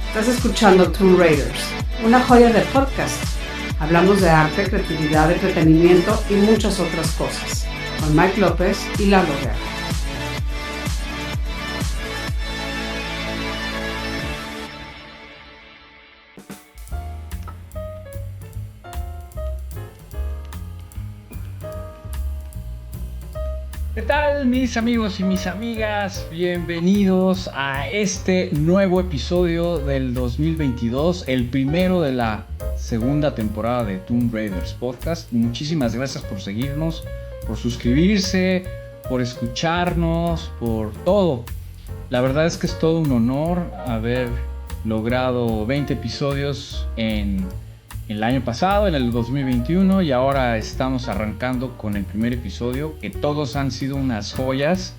Estás escuchando Tomb Raiders, una joya de podcast. Hablamos de arte, creatividad, entretenimiento y muchas otras cosas. Con Mike López y Lalo Guerra. ¿Qué tal, mis amigos y mis amigas? Bienvenidos a este nuevo episodio del 2022, el primero de la segunda temporada de Tomb Raiders Podcast. Muchísimas gracias por seguirnos, por suscribirse, por escucharnos, por todo. La verdad es que es todo un honor haber logrado 20 episodios en el año pasado, en el 2021, y ahora estamos arrancando con el primer episodio, que todos han sido unas joyas,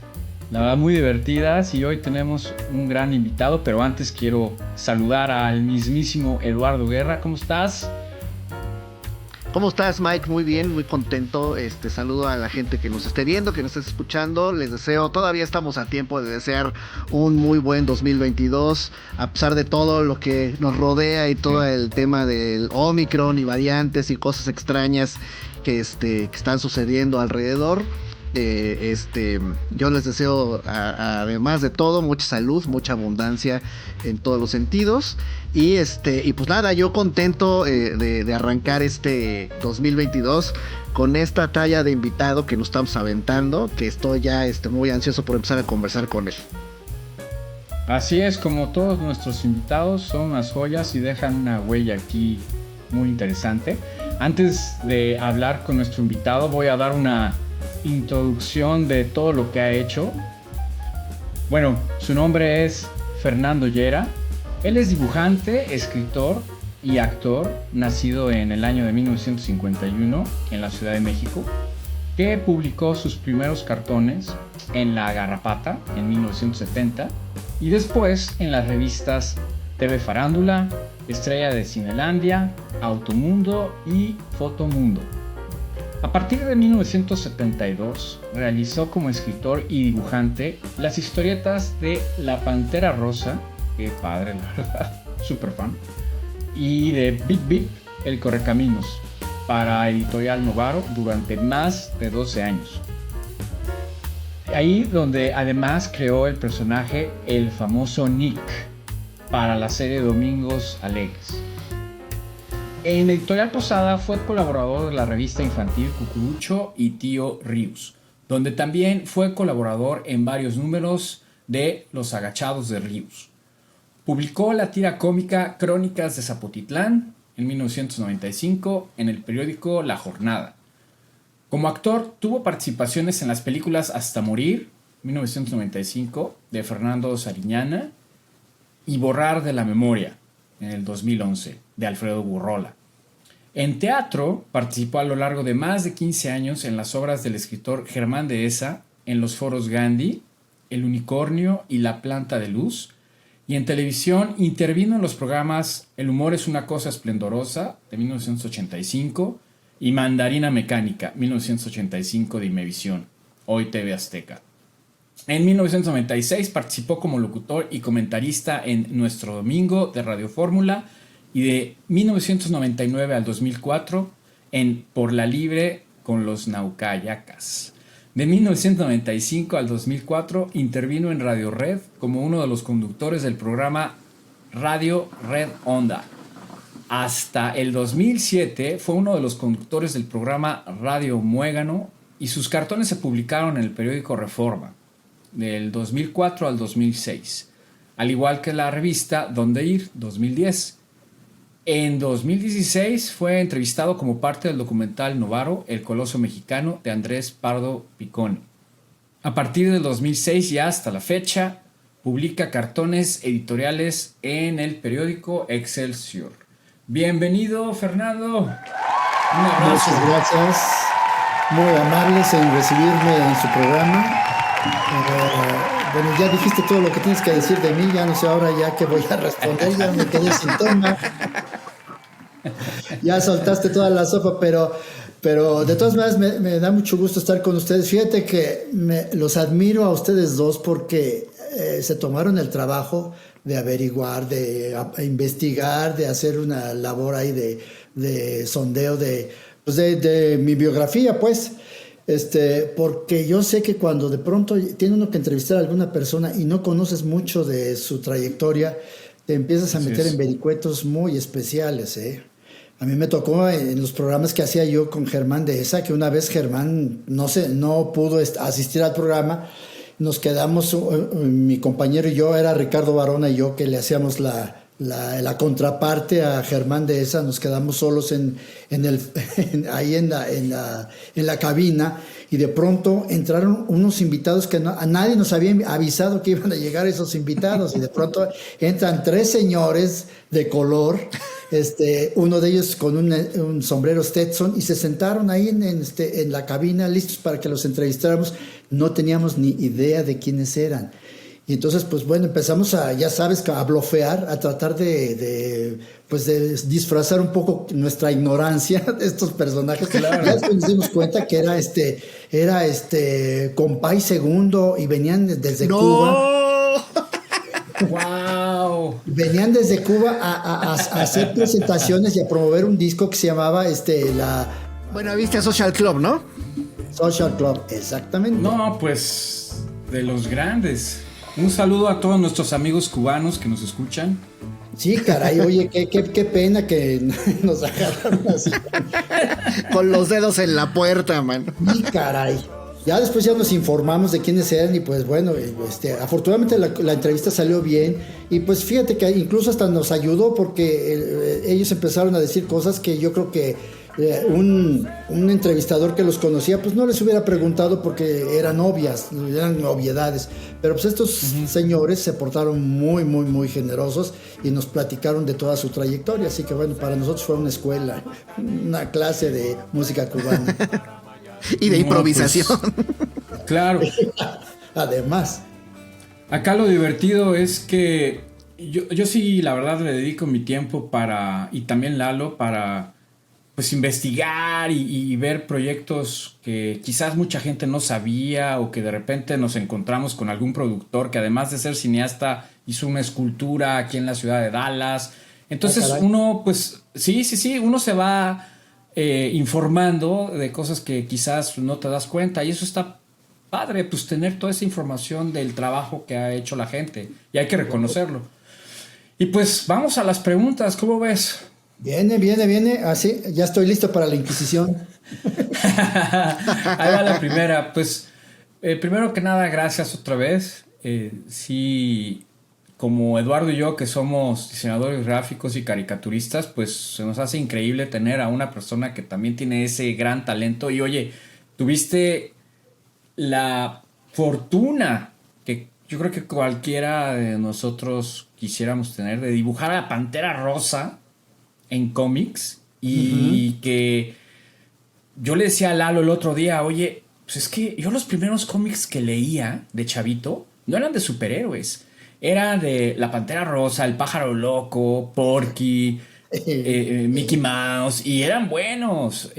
la verdad muy divertidas, y hoy tenemos un gran invitado, pero antes quiero saludar al mismísimo Eduardo Guerra. ¿Cómo estás? ¿Cómo estás, Mike? Muy bien, muy contento. Saludo a la gente que nos esté viendo, que nos esté escuchando. Les deseo, todavía estamos a tiempo de desear un muy buen 2022, a pesar de todo lo que nos rodea y todo el tema del Omicron y variantes y cosas extrañas que están sucediendo alrededor. Yo les deseo, además de todo, mucha salud, mucha abundancia en todos los sentidos. Y pues nada, yo contento de arrancar este 2022 con esta talla de invitado que nos estamos aventando, que estoy ya muy ansioso por empezar a conversar con él. Así es, como todos nuestros invitados, son unas joyas y dejan una huella aquí muy interesante. Antes de hablar con nuestro invitado, voy a dar una introducción de todo lo que ha hecho. Bueno, su nombre es Fernando Llera. Él es dibujante, escritor y actor, nacido en el año de 1951 en la Ciudad de México, que publicó sus primeros cartones en La Garrapata en 1970 y después en las revistas TV Farándula, Estrella de Cinelandia, Automundo y Fotomundo. A partir de 1972 realizó como escritor y dibujante las historietas de La Pantera Rosa, qué padre la verdad, súper fan, y de Bip Bip, El Correcaminos, para Editorial Novaro durante más de 12 años. Ahí donde además creó el personaje El Famoso Nick para la serie Domingos Alegres. En Editorial Posada fue colaborador de la revista infantil Cucurucho y Tío Ríos, donde también fue colaborador en varios números de Los Agachados de Ríos. Publicó la tira cómica Crónicas de Zapotitlán en 1995 en el periódico La Jornada. Como actor tuvo participaciones en las películas Hasta Morir, 1995, de Fernando Sariñana, y Borrar de la Memoria, en el 2011, de Alfredo Burrola. En teatro participó a lo largo de más de 15 años en las obras del escritor Germán Dehesa, en los foros Gandhi, El Unicornio y La Planta de Luz, y en televisión intervino en los programas El humor es una cosa esplendorosa, de 1985, y Mandarina Mecánica, 1985, de Imevisión, hoy TV Azteca. En 1996 participó como locutor y comentarista en Nuestro Domingo de Radio Fórmula y de 1999 al 2004 en Por la Libre con los Naucayacas. De 1995 al 2004 intervino en Radio Red como uno de los conductores del programa Radio Red Onda. Hasta el 2007 fue uno de los conductores del programa Radio Muégano y sus cartones se publicaron en el periódico Reforma del 2004 al 2006, al igual que la revista Dónde Ir, 2010. En 2016 fue entrevistado como parte del documental Novaro, El Coloso Mexicano, de Andrés Pardo Picón. A partir del 2006 y hasta la fecha, publica cartones editoriales en el periódico Excelsior. Bienvenido, Fernando. Un abrazo. Muchas gracias. Muy amables en recibirme en su programa. Bueno, ya dijiste todo lo que tienes que decir de mí, ya no sé ahora ya qué voy a responder, ya me quedé sin tema. Ya soltaste toda la sopa, pero de todas maneras me da mucho gusto estar con ustedes. Fíjate que los admiro a ustedes dos porque se tomaron el trabajo de averiguar, de investigar, de hacer una labor ahí de sondeo de mi biografía, pues. Porque yo sé que cuando de pronto tiene uno que entrevistar a alguna persona y no conoces mucho de su trayectoria, te empiezas a meter en vericuetos muy especiales, ¿eh? A mí me tocó en los programas que hacía yo con Germán Dehesa, que una vez Germán no pudo asistir al programa. Nos quedamos, mi compañero y yo, era Ricardo Barona y yo, que le hacíamos la contraparte a Germán Dehesa. Nos quedamos solos ahí en la cabina, y de pronto entraron unos invitados que a nadie nos había avisado que iban a llegar esos invitados, y de pronto entran 3 señores de color, uno de ellos con un sombrero Stetson, y se sentaron ahí en la cabina listos para que los entrevistáramos. No teníamos ni idea de quiénes eran. Y entonces, pues bueno, empezamos ya sabes, a blofear, a tratar de disfrazar un poco nuestra ignorancia de estos personajes. Claro. Ya después nos dimos cuenta que era Compay Segundo, y venían desde Cuba. ¡Wow! Venían desde Cuba a hacer presentaciones y a promover un disco que se llamaba Buena Vista Social Club, ¿no? Social Club, exactamente. No, pues de los grandes. Un saludo a todos nuestros amigos cubanos que nos escuchan. Sí, caray, oye, qué pena que nos agarraron así. Con los dedos en la puerta, man. Sí, caray. Ya después ya nos informamos de quiénes eran, y pues bueno, afortunadamente la entrevista salió bien, y pues fíjate que incluso hasta nos ayudó, porque ellos empezaron a decir cosas que yo creo que un entrevistador que los conocía pues no les hubiera preguntado, porque eran obviedades, pero pues estos señores se portaron muy, muy, muy generosos y nos platicaron de toda su trayectoria. Así que bueno, para nosotros fue una escuela, una clase de música cubana. Y de improvisación. Pues, claro. Además. Acá lo divertido es que yo sí, la verdad, le dedico mi tiempo y también Lalo, para pues investigar y ver proyectos que quizás mucha gente no sabía, o que de repente nos encontramos con algún productor que, además de ser cineasta, hizo una escultura aquí en la ciudad de Dallas. Entonces uno, pues sí, uno se va informando de cosas que quizás no te das cuenta, y eso está padre, pues tener toda esa información del trabajo que ha hecho la gente, y hay que reconocerlo. Y pues vamos a las preguntas, ¿cómo ves? Viene, así, ya estoy listo para la Inquisición. Ahí va la primera. Pues primero que nada, gracias otra vez. Sí, como Eduardo y yo, que somos diseñadores gráficos y caricaturistas, pues se nos hace increíble tener a una persona que también tiene ese gran talento. Y oye, tuviste la fortuna, que yo creo que cualquiera de nosotros quisiéramos tener, de dibujar a la Pantera Rosa en cómics. Y que yo le decía a Lalo el otro día, oye, pues es que yo los primeros cómics que leía de chavito no eran de superhéroes. Era de la Pantera Rosa, el Pájaro Loco, Porky, Mickey Mouse, y eran buenos.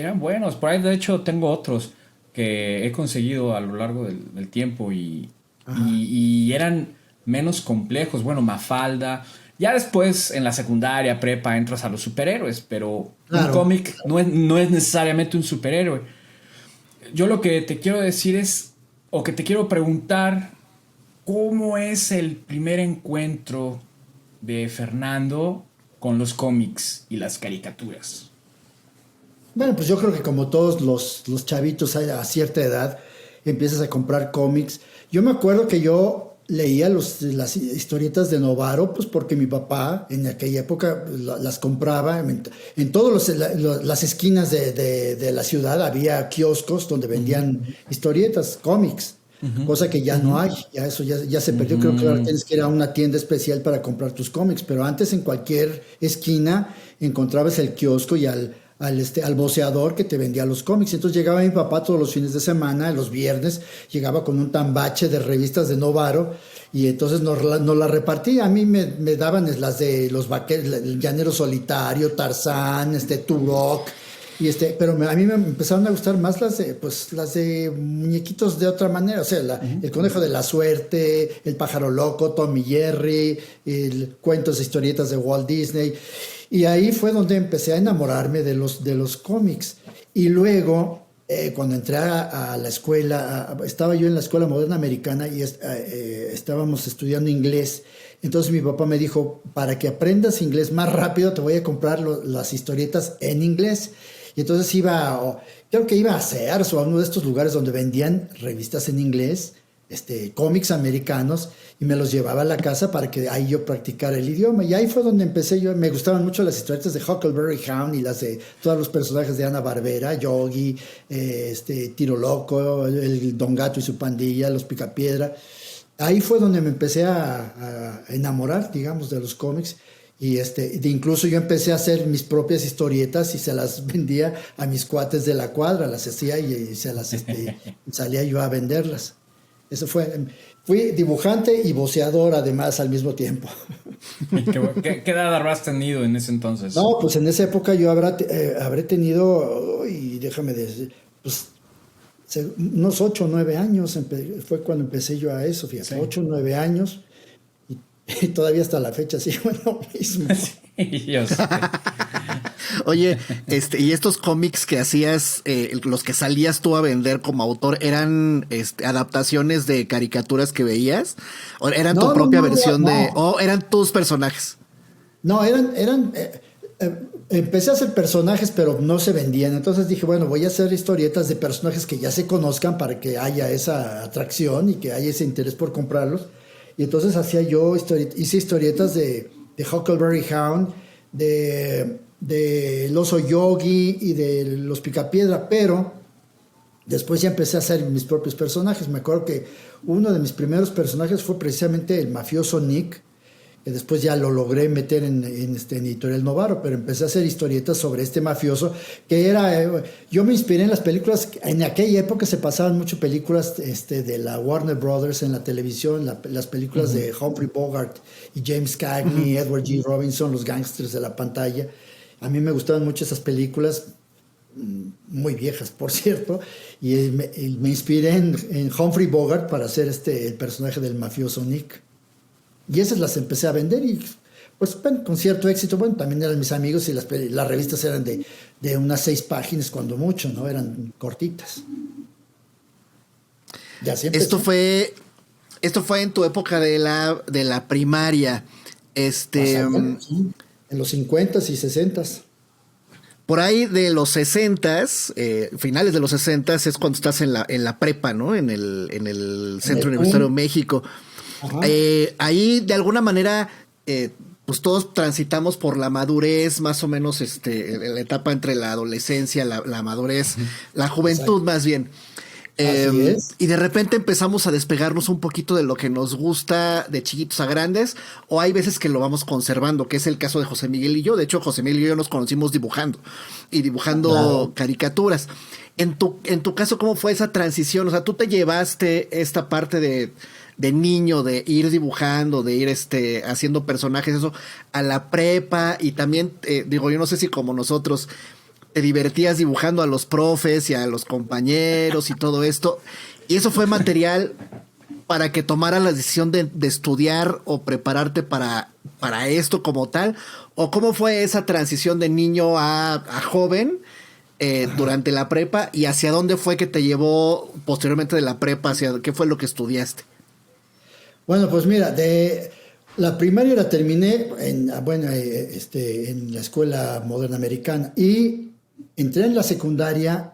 Por ahí, de hecho, tengo otros que he conseguido a lo largo del tiempo, y eran menos complejos. Bueno, Mafalda. Ya después, en la secundaria, prepa, entras a los superhéroes, pero claro, un cómic no es necesariamente un superhéroe. Yo lo que te quiero decir es, o que te quiero preguntar, ¿cómo es el primer encuentro de Fernando con los cómics y las caricaturas? Bueno, pues yo creo que como todos los chavitos a cierta edad empiezas a comprar cómics. Yo me acuerdo que yo leía las historietas de Novaro, pues porque mi papá en aquella época las compraba. En todas las esquinas de la ciudad había kioscos donde vendían historietas, cómics. Cosa que ya no hay, eso ya se perdió. Creo que ahora tienes que ir a una tienda especial para comprar tus cómics, pero antes en cualquier esquina encontrabas el kiosco y al voceador que te vendía los cómics. Entonces llegaba mi papá todos los fines de semana, los viernes, llegaba con un tambache de revistas de Novaro, y entonces nos la repartía. A mí me daban las de los vaqueros, el Llanero Solitario, Tarzán, Turok, Pero a mí me empezaron a gustar más las de muñequitos de otra manera, o sea, el conejo de la suerte, el pájaro loco, Tom y Jerry, cuentos e historietas de Walt Disney. Y ahí fue donde empecé a enamorarme de los cómics. Y luego, cuando entré a la escuela, estaba yo en la Escuela Moderna Americana y estábamos estudiando inglés. Entonces mi papá me dijo, para que aprendas inglés más rápido, te voy a comprar las historietas en inglés. Y entonces creo que iba a Sears o a uno de estos lugares donde vendían revistas en inglés, cómics americanos, y me los llevaba a la casa para que ahí yo practicara el idioma. Y ahí fue donde empecé yo. Me gustaban mucho las historietas de Huckleberry Hound y las de todos los personajes de Hanna-Barbera, Yogi, Tiro Loco, el Don Gato y su pandilla, los Picapiedra. Ahí fue donde me empecé a enamorar, digamos, de los cómics. Y incluso yo empecé a hacer mis propias historietas y se las vendía a mis cuates de la cuadra, las hacía y salía yo a venderlas. Eso fue. Fui dibujante y voceador además al mismo tiempo. ¿Qué edad habrás tenido en ese entonces? No, pues en esa época yo habré tenido, y déjame decir, pues unos 8 o 9 años fue cuando empecé yo a eso, fíjate, sí. 8 o 9 años, y todavía hasta la fecha sigo en lo mismo. Sí, yo sé. Oye, y estos cómics que hacías, los que salías tú a vender como autor, ¿eran adaptaciones de caricaturas que veías? ¿O eran tu propia versión o eran tus personajes? No, empecé a hacer personajes, pero no se vendían. Entonces dije, bueno, voy a hacer historietas de personajes que ya se conozcan para que haya esa atracción y que haya ese interés por comprarlos. Y entonces hice historietas de Huckleberry Hound, de el oso Yogi y de los Picapiedra, pero después ya empecé a hacer mis propios personajes. Me acuerdo que uno de mis primeros personajes fue precisamente el mafioso Nick, que después ya lo logré meter en Editorial Novaro, pero empecé a hacer historietas sobre este mafioso, que era... yo me inspiré en las películas, en aquella época se pasaban mucho películas de la Warner Brothers en la televisión, las películas de Humphrey Bogart y James Cagney, Edward G. Robinson, los gángsters de la pantalla. A mí me gustaban mucho esas películas, muy viejas, por cierto, y me inspiré en Humphrey Bogart para hacer el personaje del mafioso Nick. Y esas las empecé a vender y pues bueno, con cierto éxito. Bueno, también eran mis amigos y las revistas eran de unas 6 páginas cuando mucho, ¿no? Eran cortitas. Ya siempre. Esto fue en tu época de la primaria. En los 50s y 60s. Por ahí de los 60s, finales de los 60s es cuando estás en la prepa, ¿no? En el Centro Universitario de México. Ahí de alguna manera pues todos transitamos por la madurez, más o menos la etapa entre la adolescencia, la madurez, la juventud. Exacto. Más bien. Y de repente empezamos a despegarnos un poquito de lo que nos gusta de chiquitos a grandes, o hay veces que lo vamos conservando, que es el caso de José Miguel y yo. De hecho, José Miguel y yo nos conocimos dibujando claro. Caricaturas. En tu caso, ¿cómo fue esa transición? O sea, tú te llevaste esta parte de niño, de ir dibujando, de ir haciendo personajes, eso, a la prepa, y también, yo no sé si como nosotros te divertías dibujando a los profes y a los compañeros y todo esto, y eso fue material para que tomaras la decisión de estudiar o prepararte para esto como tal, o cómo fue esa transición de niño a joven durante la prepa, y hacia dónde fue que te llevó posteriormente de la prepa, hacia qué fue lo que estudiaste. Bueno, pues mira, la primaria la terminé en la Escuela Moderna Americana y entré en la secundaria,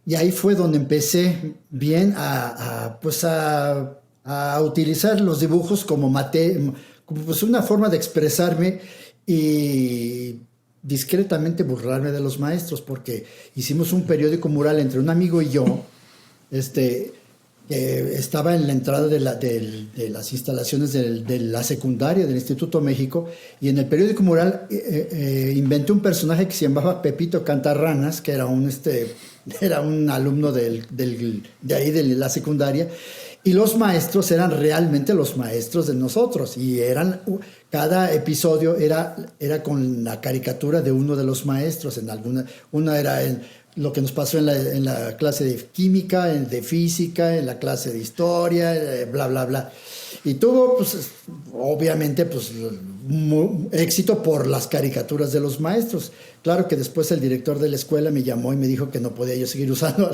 y ahí fue donde empecé bien a utilizar los dibujos como pues una forma de expresarme y discretamente burlarme de los maestros, porque hicimos un periódico mural entre un amigo y yo, estaba en la entrada de las instalaciones de la secundaria del Instituto México, y en el periódico mural inventé un personaje que se llamaba Pepito Cantarranas, que era un alumno de ahí de la secundaria, Y los maestros eran realmente los maestros de nosotros y cada episodio era con la caricatura de uno de los maestros. Una era lo que nos pasó en la clase de química, de física, en la clase de historia, bla, bla, bla. Y tuvo, pues, obviamente, pues, éxito por las caricaturas de los maestros. Claro que después el director de la escuela me llamó y me dijo que no podía yo seguir usando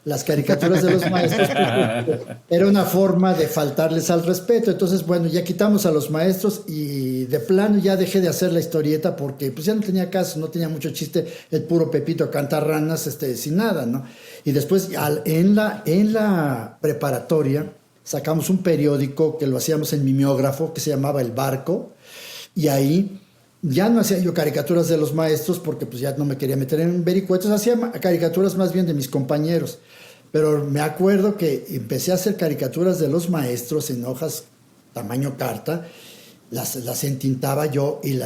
las caricaturas de los maestros, porque era una forma de faltarles al respeto. Entonces, bueno, ya quitamos a los maestros y de plano ya dejé de hacer la historieta porque pues ya no tenía caso, no tenía mucho chiste el puro Pepito Cantarranas sin nada, ¿no? Y después en la preparatoria sacamos un periódico que lo hacíamos en mimeógrafo que se llamaba El Barco, y ahí ya no hacía yo caricaturas de los maestros porque pues ya no me quería meter en vericuetos, hacía caricaturas más bien de mis compañeros. Pero me acuerdo que empecé a hacer caricaturas de los maestros en hojas tamaño carta, las entintaba yo y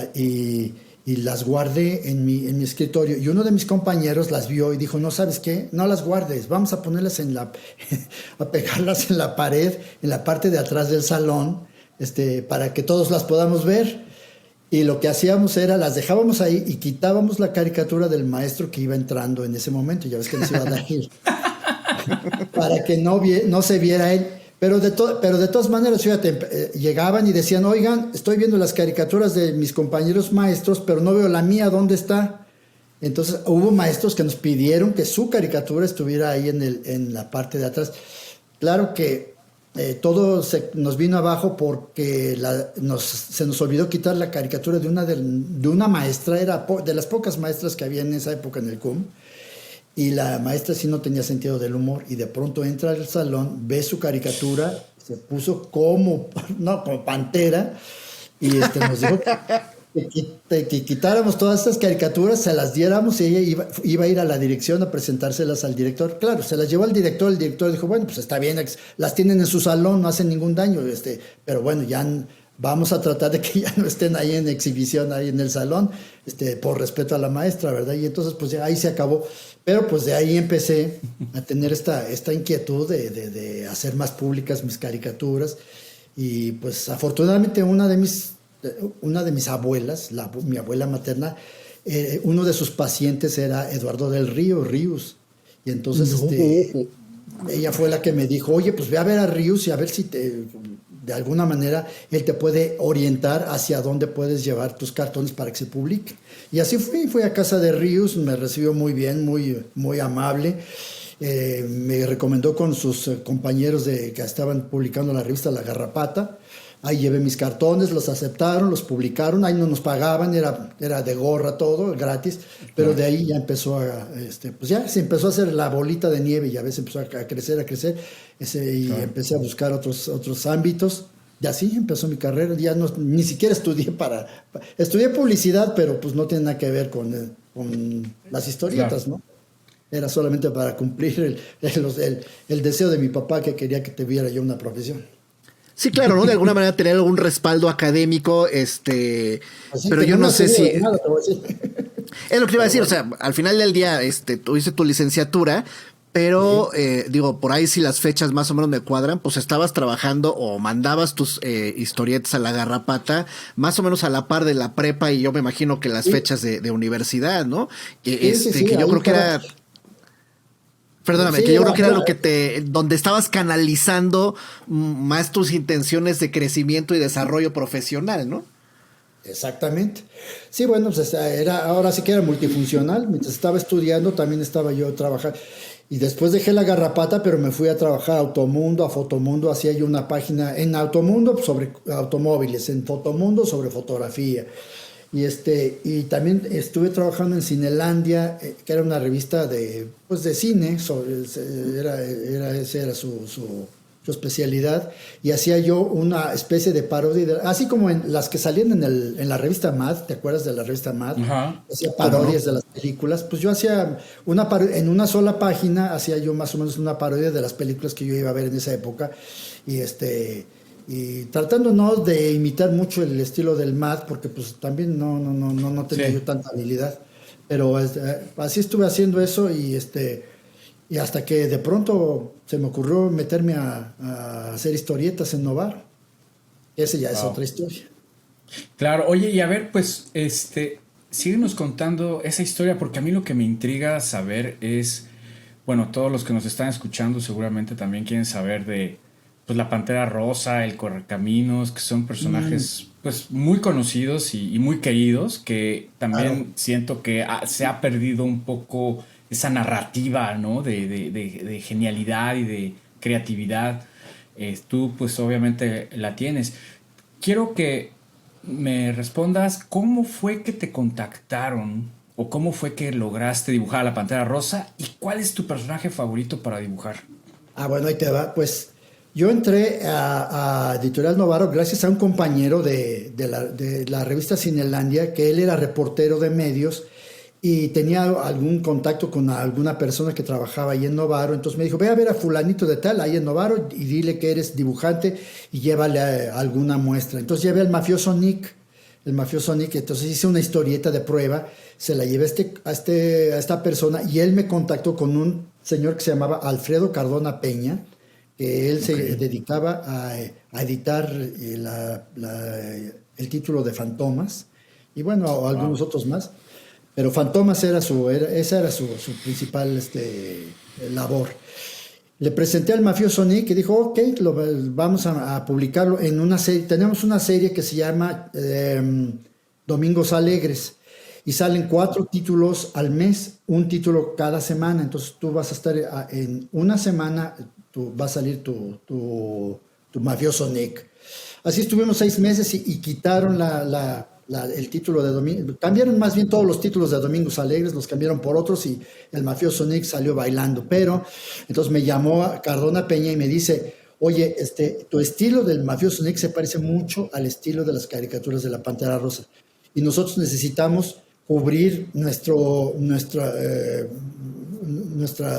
las guardé en mi escritorio. Y uno de mis compañeros las vio y dijo, no, ¿sabes qué? No las guardes, vamos a ponerlas a pegarlas en la pared, en la parte de atrás del salón, para que todos las podamos ver. Y lo que hacíamos era, las dejábamos ahí y quitábamos la caricatura del maestro que iba entrando en ese momento. Ya ves que nos iban a ir. Para que no se viera él. Pero de todas maneras, fíjate, llegaban y decían, oigan, estoy viendo las caricaturas de mis compañeros maestros, pero no veo la mía, ¿dónde está? Entonces hubo maestros que nos pidieron que su caricatura estuviera ahí en la parte de atrás. Claro que todo nos vino abajo porque se nos olvidó quitar la caricatura de una maestra, era de las pocas maestras que había en esa época en el CUM. Y la maestra sí no tenía sentido del humor y de pronto entra al salón, ve su caricatura, se puso como pantera y nos dijo que quitáramos todas estas caricaturas, se las diéramos y ella iba a ir a la dirección a presentárselas al director. Claro, se las llevó al director, el director dijo, bueno, pues está bien, las tienen en su salón, no hacen ningún daño, pero bueno, ya vamos a tratar de que ya no estén ahí en exhibición, ahí en el salón, por respeto a la maestra, ¿verdad? Y entonces pues ya ahí se acabó. Pero pues de ahí empecé a tener esta inquietud de hacer más públicas mis caricaturas. Y pues afortunadamente una de mis abuelas, mi abuela materna, uno de sus pacientes era Eduardo del Ríos. Y entonces ella fue la que me dijo, oye, pues ve a ver a Ríos y a ver si de alguna manera él te puede orientar hacia dónde puedes llevar tus cartones para que se publique. Y así fui a casa de Ríos, me recibió muy bien, muy, muy amable. Me recomendó con sus compañeros que estaban publicando la revista La Garrapata. Ahí llevé mis cartones, los aceptaron, los publicaron, ahí no nos pagaban, era de gorra todo, gratis, pero de ahí ya empezó pues ya se empezó a hacer la bolita de nieve y a veces empezó a crecer, y empecé a buscar otros ámbitos. Y así empezó mi carrera, ya ni siquiera estudié publicidad, pero pues no tiene nada que ver con las historietas, claro. ¿No? Era solamente para cumplir el deseo de mi papá que quería que tuviera yo una profesión. Sí, claro, ¿no? De alguna manera tener algún respaldo académico, Pues sí, pero yo no sé si... Nada, te voy a decir. Es lo que te iba a decir, o sea, al final del día, tuviste tu licenciatura, pero, digo, por ahí si las fechas más o menos me cuadran, pues estabas trabajando o mandabas tus historietas a La Garrapata, más o menos a la par de la prepa, y yo me imagino que las fechas de universidad, ¿no? Que yo creo que era... Perdóname, que yo creo que era lo que donde estabas canalizando más tus intenciones de crecimiento y desarrollo profesional, ¿no? Exactamente. Sí, bueno, pues ahora sí que era multifuncional. Mientras estaba estudiando, también estaba yo trabajando. Y después dejé La Garrapata, pero me fui a trabajar a Automundo, a Fotomundo. Hacía yo una página en Automundo sobre automóviles, en Fotomundo sobre fotografía. Y también estuve trabajando en Cinelandia, que era una revista de cine, esa era su especialidad, y hacía yo una especie de parodia, así como en las que salían en la revista Mad, ¿te acuerdas de la revista Mad? Uh-huh. Hacía parodias de las películas, pues yo hacía en una sola página, hacía yo más o menos una parodia de las películas que yo iba a ver en esa época, y tratando no de imitar mucho el estilo del Mad, porque pues también no tenía yo tanta habilidad, pero así estuve haciendo eso, y Y hasta que de pronto se me ocurrió meterme a hacer historietas en Novaro. Esa ya es otra historia. Claro, oye, y a ver, pues, síguenos contando esa historia, porque a mí lo que me intriga saber es, bueno, todos los que nos están escuchando seguramente también quieren saber de, pues, la Pantera Rosa, el Correcaminos, que son personajes, pues, muy conocidos y muy queridos, que también siento que se ha perdido un poco esa narrativa, ¿no? De genialidad y de creatividad. Tú, pues, obviamente la tienes. Quiero que me respondas cómo fue que te contactaron o cómo fue que lograste dibujar a la Pantera Rosa y cuál es tu personaje favorito para dibujar. Bueno, ahí te va. Pues yo entré a Editorial Novaro gracias a un compañero de la revista Cinelandia, que él era reportero de medios y tenía algún contacto con alguna persona que trabajaba ahí en Novaro. Entonces me dijo, ve a ver a fulanito de tal ahí en Novaro y dile que eres dibujante y llévale alguna muestra. Entonces llevé al mafioso Nick. Entonces hice una historieta de prueba, se la llevé a esta persona y él me contactó con un señor que se llamaba Alfredo Cardona Peña, que él se dedicaba a editar el título de Fantomas y bueno, algunos otros más. Pero Fantomas esa era su principal labor. Le presenté al mafioso Nick y dijo, ok, vamos a publicarlo en una serie. Tenemos una serie que se llama Domingos Alegres y salen 4 títulos al mes, un título cada semana. Entonces tú vas a estar en una semana, va a salir tu mafioso Nick. Así estuvimos 6 meses y quitaron el título de Domingo. Cambiaron más bien todos los títulos de Domingos Alegres, los cambiaron por otros y el mafioso Nick salió bailando. Pero entonces me llamó a Cardona Peña y me dice, oye, tu estilo del mafioso Nick se parece mucho al estilo de las caricaturas de la Pantera Rosa y nosotros necesitamos cubrir nuestra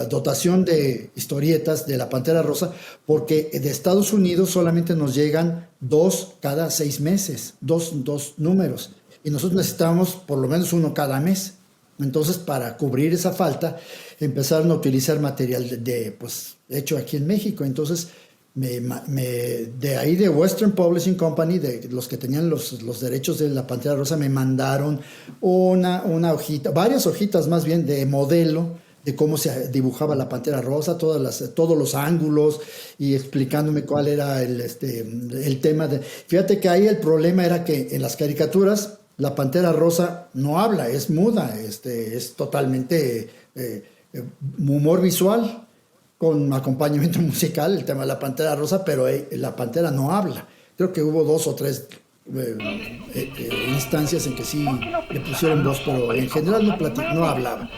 dotación de historietas de la Pantera Rosa, porque de Estados Unidos solamente nos llegan 2 cada 6 meses, dos números, y nosotros necesitamos por lo menos 1 cada mes. Entonces, para cubrir esa falta, empezaron a utilizar material pues, hecho aquí en México. Entonces, de ahí de Western Publishing Company, de los que tenían los derechos de la Pantera Rosa, me mandaron una hojita, varias hojitas más bien de modelo de cómo se dibujaba la Pantera Rosa, todos los ángulos y explicándome cuál era el tema. Fíjate que ahí el problema era que en las caricaturas la Pantera Rosa no habla, es muda, es totalmente humor visual con acompañamiento musical, el tema de la Pantera Rosa, pero la Pantera no habla. Creo que hubo 2 o 3 instancias en que sí le pusieron voz, pero en general no hablaba.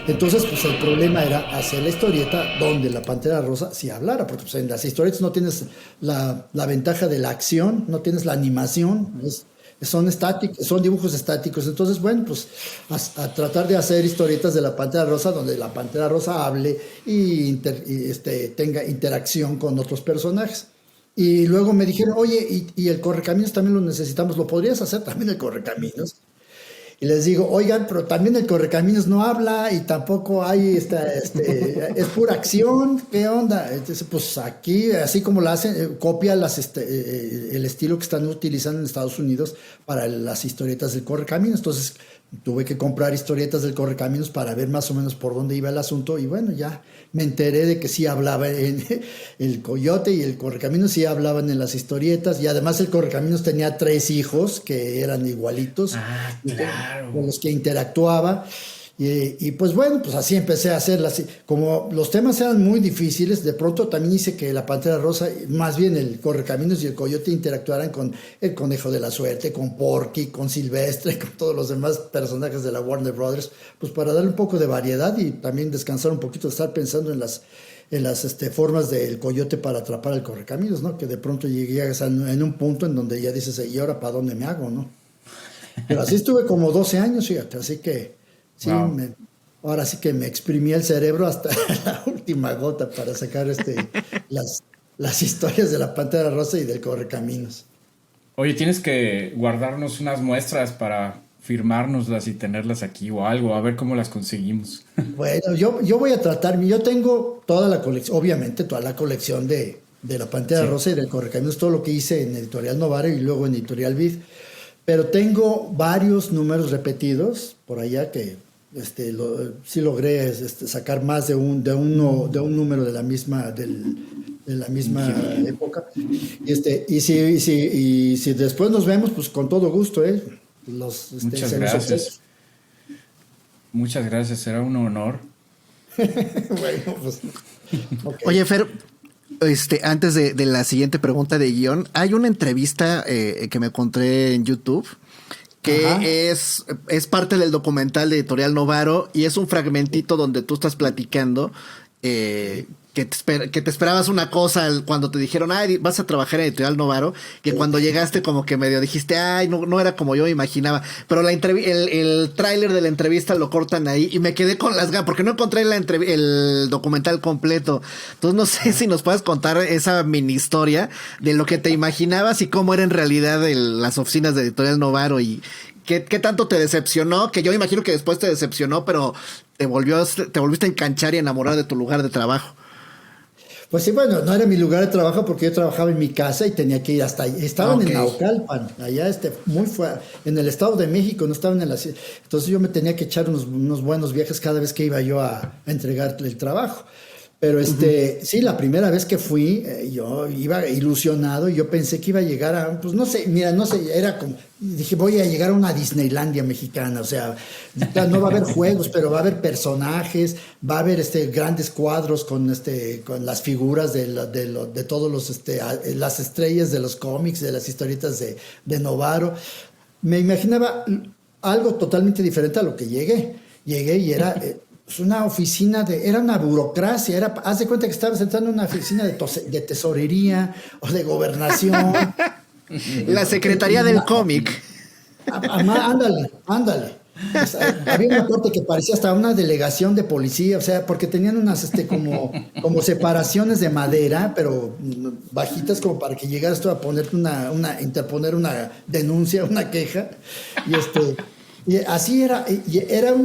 Entonces, pues el problema era hacer la historieta donde la Pantera Rosa sí hablara, porque pues, en las historietas no tienes la ventaja de la acción, no tienes la animación, son dibujos estáticos. Entonces, bueno, pues a tratar de hacer historietas de la Pantera Rosa donde la Pantera Rosa hable y tenga interacción con otros personajes. Y luego me dijeron, oye, y el Correcaminos también lo necesitamos, ¿lo podrías hacer también el Correcaminos? Y les digo, oigan, pero también el Correcaminos no habla y tampoco hay, es pura acción, ¿qué onda? Entonces, pues aquí, así como la hacen, copia el estilo que están utilizando en Estados Unidos para las historietas del Correcaminos. Entonces, tuve que comprar historietas del Correcaminos para ver más o menos por dónde iba el asunto y bueno, ya me enteré de que sí hablaba el Coyote y el Correcaminos sí hablaban en las historietas y además el Correcaminos tenía 3 hijos que eran igualitos, claro, con los que interactuaba. Y pues bueno, pues así empecé a hacerlas. Como los temas eran muy difíciles, de pronto también hice que la Pantera Rosa, más bien el Correcaminos y el Coyote interactuaran con el Conejo de la Suerte, con Porky, con Silvestre, con todos los demás personajes de la Warner Brothers, pues para darle un poco de variedad y también descansar un poquito, estar pensando en las formas del Coyote para atrapar al Correcaminos, ¿no? Que de pronto llegas en un punto en donde ya dices, ¿y ahora para dónde me hago, no? Pero así estuve como 12 años, fíjate, así que sí, wow. Ahora sí que me exprimí el cerebro hasta la última gota para sacar las historias de la Pantera Rosa y del Correcaminos. Oye, tienes que guardarnos unas muestras para firmárnoslas y tenerlas aquí o algo, a ver cómo las conseguimos. Bueno, yo voy a tratar, yo tengo toda la colección, obviamente toda la colección de La Pantera Rosa y del Correcaminos, todo lo que hice en Editorial Novaro y luego en Editorial Vid, pero tengo varios números repetidos por allá que sí logré sacar más de un número de la misma época. Y si después nos vemos, pues con todo gusto, Muchas gracias. Muchas gracias, será un honor. Bueno, pues. Okay. Oye, Fer, antes de la siguiente pregunta de guión, hay una entrevista que me encontré en YouTube que es parte del documental de Editorial Novaro y es un fragmentito donde tú estás platicando que te esperabas una cosa cuando te dijeron, ay, vas a trabajar en Editorial Novaro, que cuando llegaste como que medio dijiste, ay, no era como yo me imaginaba, pero el tráiler de la entrevista lo cortan ahí y me quedé con las ganas, porque no encontré el documental completo, entonces no sé si nos puedes contar esa mini historia de lo que te imaginabas y cómo era en realidad las oficinas de Editorial Novaro y qué tanto te decepcionó, que yo imagino que después te decepcionó, pero te volviste a enganchar y enamorar de tu lugar de trabajo. Pues sí, bueno, no era mi lugar de trabajo porque yo trabajaba en mi casa y tenía que ir hasta allá. Estaban en Naucalpan, allá muy fuera, en el Estado de México, no estaban en la ciudad. Entonces yo me tenía que echar unos buenos viajes cada vez que iba yo a entregar el trabajo. Pero sí, la primera vez que fui, yo iba ilusionado y yo pensé que iba a llegar a, pues no sé, era como, dije, voy a llegar a una Disneylandia mexicana, o sea, no va a haber juegos, pero va a haber personajes, va a haber grandes cuadros con las figuras de todos las estrellas de los cómics, de las historietas de Novaro. Me imaginaba algo totalmente diferente a lo que llegué y era... Es una oficina era una burocracia, haz de cuenta que estaba sentado en una oficina de tesorería o de gobernación. La secretaría del cómic. Ándale. O sea, había una corte que parecía hasta una delegación de policía, o sea, porque tenían unas como separaciones de madera, pero bajitas como para que llegaras tú a ponerte interponer una denuncia, una queja. Y así era, y era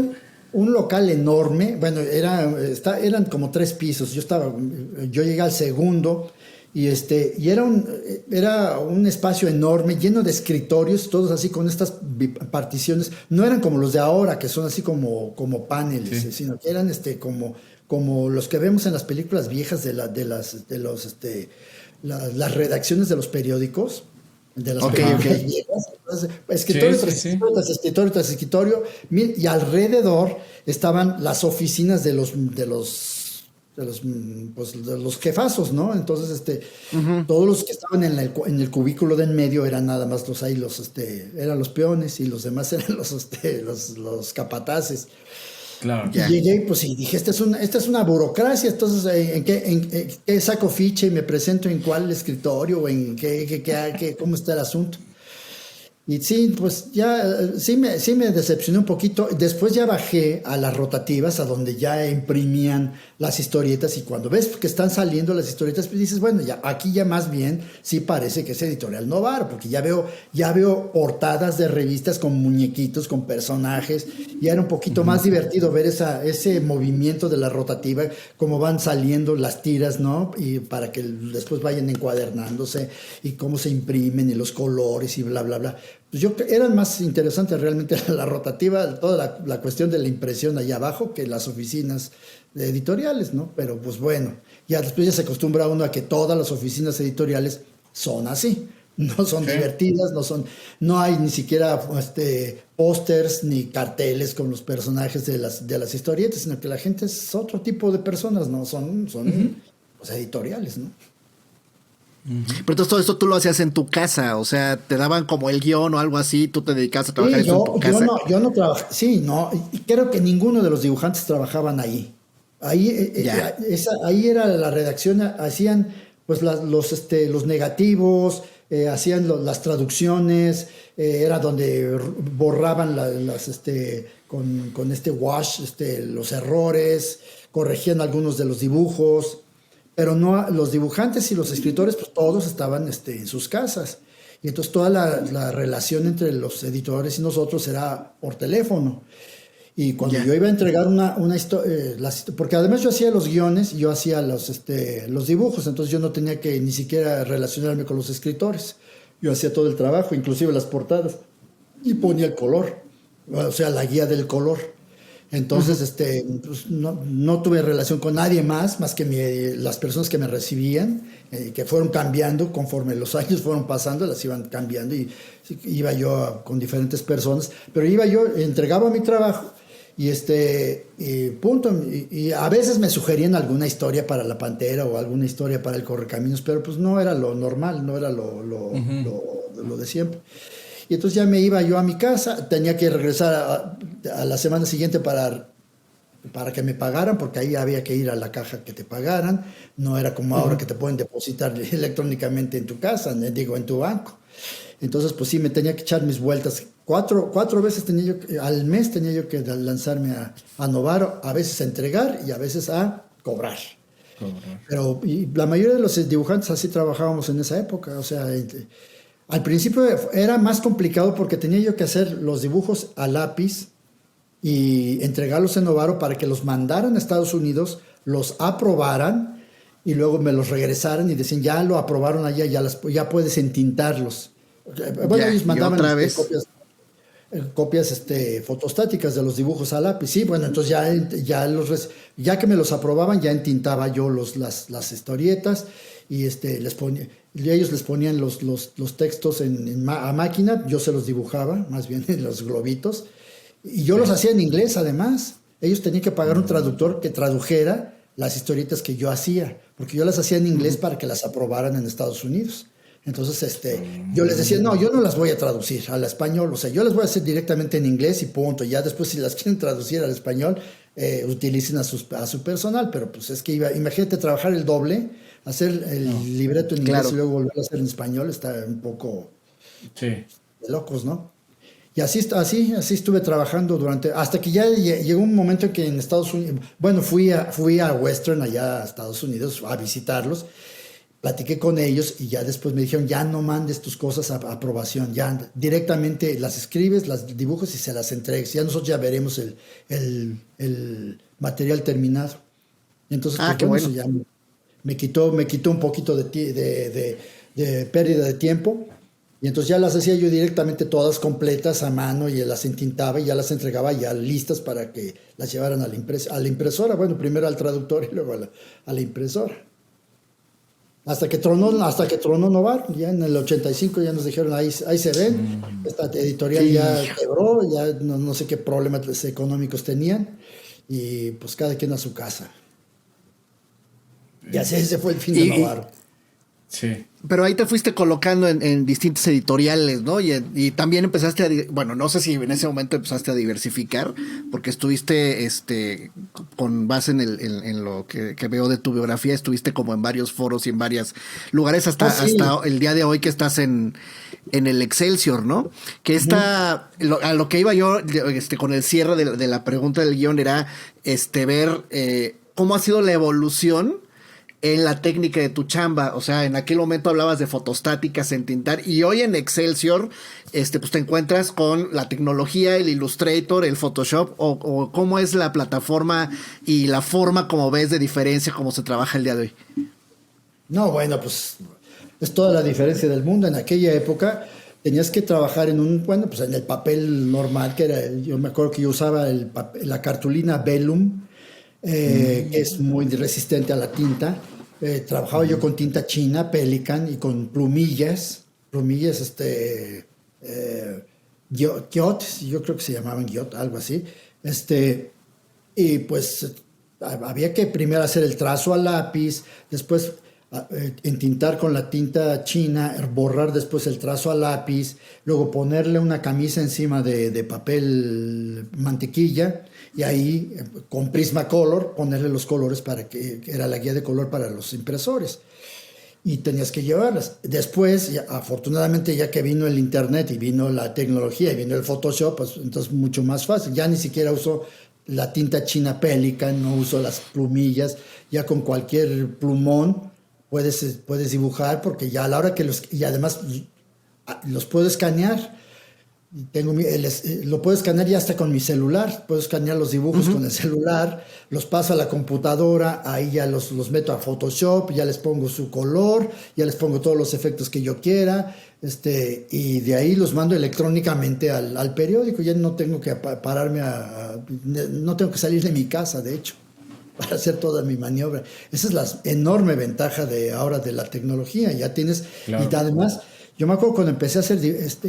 un local enorme, bueno, eran como 3 pisos, yo llegué al segundo y era un espacio enorme, lleno de escritorios, todos así con estas particiones, no eran como los de ahora, que son así como paneles, sí, sino que eran como los que vemos en las películas viejas las redacciones de los periódicos. De las películas viejas. Entonces, escritorio tras escritorio, y alrededor estaban las oficinas de los jefazos, ¿no? Entonces, todos los que estaban en el cubículo de en medio eran nada más eran los peones y los demás eran los capataces. Claro. Y llegué, pues, y dije, esta es una burocracia, entonces, ¿en qué saco ficha y me presento en cuál escritorio o en cómo está el asunto? Y sí, pues ya sí me decepcioné un poquito. Después ya bajé a las rotativas, a donde ya imprimían las historietas, y cuando ves que están saliendo las historietas, pues dices, bueno, ya aquí ya más bien sí parece que es Editorial Novaro, porque ya veo portadas de revistas con muñequitos, con personajes. Ya era un poquito más divertido ver ese movimiento de la rotativa, cómo van saliendo las tiras, ¿no? Y para que después vayan encuadernándose, y cómo se imprimen, y los colores, y bla, bla, bla. Pues eran más interesantes realmente la rotativa, toda la cuestión de la impresión allá abajo, que las oficinas editoriales, ¿no? Pero pues bueno, ya después ya se acostumbra uno a que todas las oficinas editoriales son así, no son divertidas, no hay ni siquiera pósters ni carteles con los personajes de las historietas, sino que la gente es otro tipo de personas, ¿no? Son pues, editoriales, ¿no? Pero entonces todo esto tú lo hacías en tu casa, o sea, te daban como el guión o algo así, tú te dedicabas a trabajar en tu casa. Yo no trabajaba, sí, no, y creo que ninguno de los dibujantes trabajaban ahí. Ahí era la redacción, hacían pues los negativos, hacían las traducciones, era donde borraban con wash los errores, corregían algunos de los dibujos. Pero no, los dibujantes y los escritores, pues todos estaban en sus casas. Y entonces toda la relación entre los editores y nosotros era por teléfono. Y cuando yo iba a entregar una historia, porque además yo hacía los guiones y yo hacía los dibujos, entonces yo no tenía que ni siquiera relacionarme con los escritores. Yo hacía todo el trabajo, inclusive las portadas, y ponía el color, o sea, la guía del color. Entonces, pues no tuve relación con nadie más que las personas que me recibían, que fueron cambiando conforme los años fueron pasando, las iban cambiando y iba yo con diferentes personas, pero iba yo, entregaba mi trabajo y punto. Y a veces me sugerían alguna historia para La Pantera o alguna historia para El Correcaminos, pero pues no era lo normal, no era lo de siempre. Y entonces ya me iba yo a mi casa, tenía que regresar a la semana siguiente para que me pagaran, porque ahí había que ir a la caja que te pagaran. No era como ahora que te pueden depositar electrónicamente en tu casa, en tu banco. Entonces, pues sí, me tenía que echar mis vueltas. Cuatro veces al mes tenía yo que lanzarme a Novaro, a veces a entregar y a veces a cobrar. Pero y la mayoría de los dibujantes así trabajábamos en esa época, o sea... Al principio era más complicado porque tenía yo que hacer los dibujos a lápiz y entregarlos en Novaro para que los mandaran a Estados Unidos, los aprobaran y luego me los regresaran y decían, ya lo aprobaron allá, ya puedes entintarlos. Bueno, ellos mandaban copias fotostáticas de los dibujos a lápiz. Sí, bueno, entonces ya que me los aprobaban, ya entintaba yo las historietas y ellos les ponían los textos a máquina, yo se los dibujaba, más bien en los globitos, y yo los hacía en inglés además. Ellos tenían que pagar un traductor que tradujera las historietas que yo hacía, porque yo las hacía en inglés para que las aprobaran en Estados Unidos. Entonces, yo les decía, no, yo no las voy a traducir al español, o sea, yo las voy a hacer directamente en inglés y punto. Ya después, si las quieren traducir al español, utilicen a su personal, pero pues es que imagínate trabajar el doble, hacer el libreto en inglés y luego volver a hacer en español, está un poco de locos, ¿no? Y así estuve trabajando hasta que ya llegó un momento en que en Estados Unidos, bueno, fui a Western, allá a Estados Unidos, a visitarlos. Platiqué con ellos y ya después me dijeron, ya no mandes tus cosas a aprobación, ya directamente las escribes, las dibujas y se las entregues. Ya nosotros ya veremos el material terminado. Entonces, pues, eso ya me quitó un poquito de pérdida de tiempo. Y entonces ya las hacía yo directamente todas completas a mano y las entintaba y ya las entregaba ya listas para que las llevaran a la impresora. Bueno, primero al traductor y luego a la impresora. Hasta que tronó Novaro, ya en el 85 ya nos dijeron, ahí se ven, esta editorial ya quebró, ya no sé qué problemas económicos tenían, y pues cada quien a su casa. Y así ese fue el fin de Novaro. Sí. Pero ahí te fuiste colocando en distintas editoriales, ¿no? Y también empezaste bueno, no sé si en ese momento empezaste a diversificar, porque estuviste, con base en lo que veo de tu biografía, estuviste como en varios foros y en varios lugares hasta el día de hoy que estás en el Excelsior, ¿no? Que a lo que iba yo, con el cierre de la pregunta del guión era, ver cómo ha sido la evolución en la técnica de tu chamba. O sea, en aquel momento hablabas de fotostáticas, en tintar, y hoy en Excelsior, pues te encuentras con la tecnología, el Illustrator, el Photoshop, o cómo es la plataforma y la forma como ves de diferencia cómo se trabaja el día de hoy. No, bueno, pues es toda la diferencia del mundo. En aquella época tenías que trabajar en el papel normal, yo me acuerdo que yo usaba la cartulina Vellum, que es muy resistente a la tinta. Trabajaba yo con tinta china, Pelican, y con plumillas, Giot, yo creo que se llamaban Giot, algo así. Y pues había que primero hacer el trazo a lápiz, después entintar con la tinta china, borrar después el trazo a lápiz, luego ponerle una camisa encima de papel mantequilla, y ahí con Prismacolor ponerle los colores para que era la guía de color para los impresores, y tenías que llevarlas. Después, afortunadamente, ya que vino el internet y vino la tecnología y vino el Photoshop, pues entonces mucho más fácil. Ya ni siquiera uso la tinta china Pelican, no uso las plumillas, ya con cualquier plumón puedes dibujar, porque ya a la hora y además los puedo escanear. Y lo puedo escanear ya hasta con mi celular. Puedo escanear los dibujos con el celular, los paso a la computadora, ahí ya los meto a Photoshop, ya les pongo su color, ya les pongo todos los efectos que yo quiera, y de ahí los mando electrónicamente al periódico. Ya no tengo que pararme no tengo que salir de mi casa, de hecho, para hacer toda mi maniobra. Esa es la enorme ventaja de ahora de la tecnología. Ya tienes, claro. Y además, yo me acuerdo cuando empecé a hacer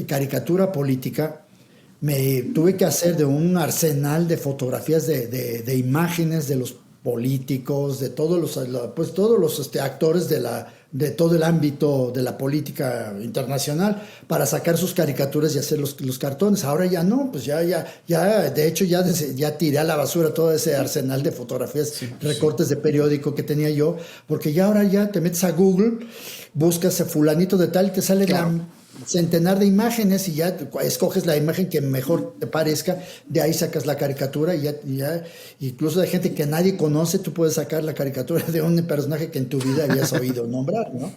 caricatura política, me tuve que hacer de un arsenal de fotografías de imágenes de los políticos, de todos los actores de todo el ámbito de la política internacional, para sacar sus caricaturas y hacer los cartones. Ahora ya no, pues ya de hecho ya tiré a la basura todo ese arsenal de fotografías, recortes de periódico que tenía yo, porque ya ahora ya te metes a Google, buscas a fulanito de tal y te sale centenar de imágenes y ya escoges la imagen que mejor te parezca, de ahí sacas la caricatura y ya incluso de gente que nadie conoce, tú puedes sacar la caricatura de un personaje que en tu vida habías oído nombrar, ¿no?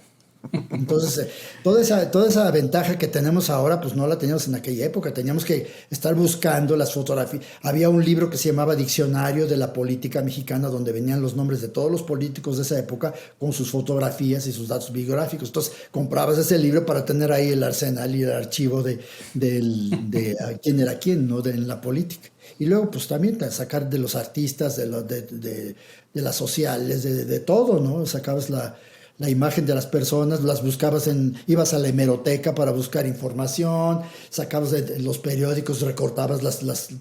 Entonces, toda esa ventaja que tenemos ahora, pues no la teníamos en aquella época. Teníamos que estar buscando las fotografías. Había un libro que se llamaba Diccionario de la Política Mexicana, donde venían los nombres de todos los políticos de esa época con sus fotografías y sus datos biográficos. Entonces, comprabas ese libro para tener ahí el arsenal y el archivo de quién era quién, ¿no? En la política. Y luego, pues también sacar de los artistas, de las sociales, de todo, ¿no? Sacabas la imagen de las personas, las buscabas ibas a la hemeroteca para buscar información, sacabas de los periódicos, recortabas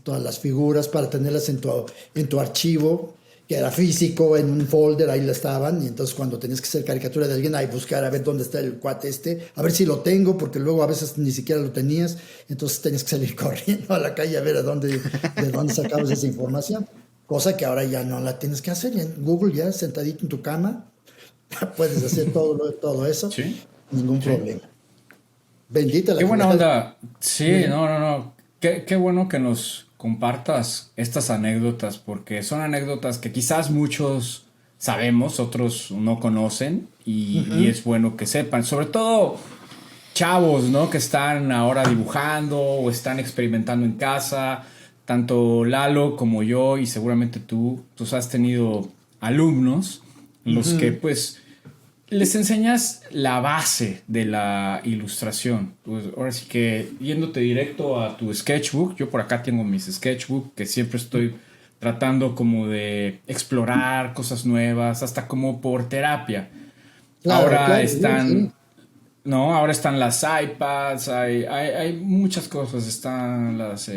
todas las figuras para tenerlas en tu archivo, que era físico, en un folder, ahí estaban, y entonces cuando tenías que hacer caricatura de alguien, ahí buscar a ver dónde está el cuate a ver si lo tengo, porque luego a veces ni siquiera lo tenías, entonces tenías que salir corriendo a la calle a ver de dónde sacabas esa información, cosa que ahora ya no la tienes que hacer, en Google ya sentadito en tu cama, puedes hacer todo eso, ningún problema. Bendita la Qué buena onda. Sí, no. Qué bueno que nos compartas estas anécdotas, porque son anécdotas que quizás muchos sabemos, otros no conocen, y es bueno que sepan. Sobre todo chavos, ¿no? Que están ahora dibujando o están experimentando en casa. Tanto Lalo como yo, y seguramente tú has tenido alumnos en los que pues les enseñas la base de la ilustración. Pues ahora sí que yéndote directo a tu sketchbook, yo por acá tengo mis sketchbook que siempre estoy tratando como de explorar cosas nuevas, hasta como por terapia. Claro, ahora están, ¿no? Ahora están las iPads, hay muchas cosas, están las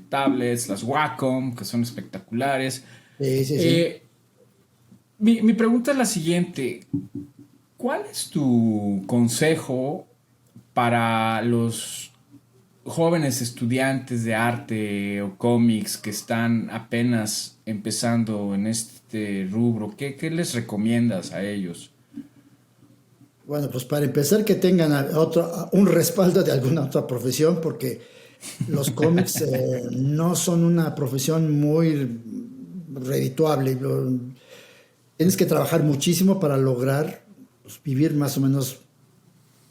tablets, las Wacom, que son espectaculares. Sí. Mi pregunta es la siguiente. ¿Cuál es tu consejo para los jóvenes estudiantes de arte o cómics que están apenas empezando en este rubro? ¿Qué les recomiendas a ellos? Bueno, pues para empezar, que tengan un respaldo de alguna otra profesión, porque los cómics no son una profesión muy redituable. Tienes que trabajar muchísimo para lograr vivir más o menos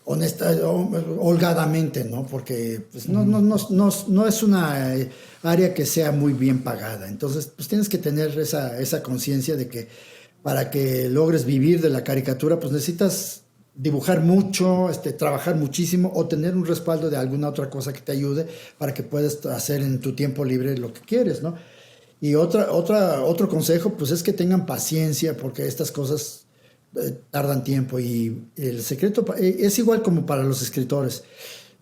holgadamente, ¿no? Porque pues, no es una área que sea muy bien pagada. Entonces, pues tienes que tener esa conciencia de que para que logres vivir de la caricatura, pues necesitas dibujar mucho, trabajar muchísimo o tener un respaldo de alguna otra cosa que te ayude para que puedas hacer en tu tiempo libre lo que quieres, ¿no? Y otro consejo, pues es que tengan paciencia, porque estas cosas tardan tiempo, y el secreto es igual como para los escritores.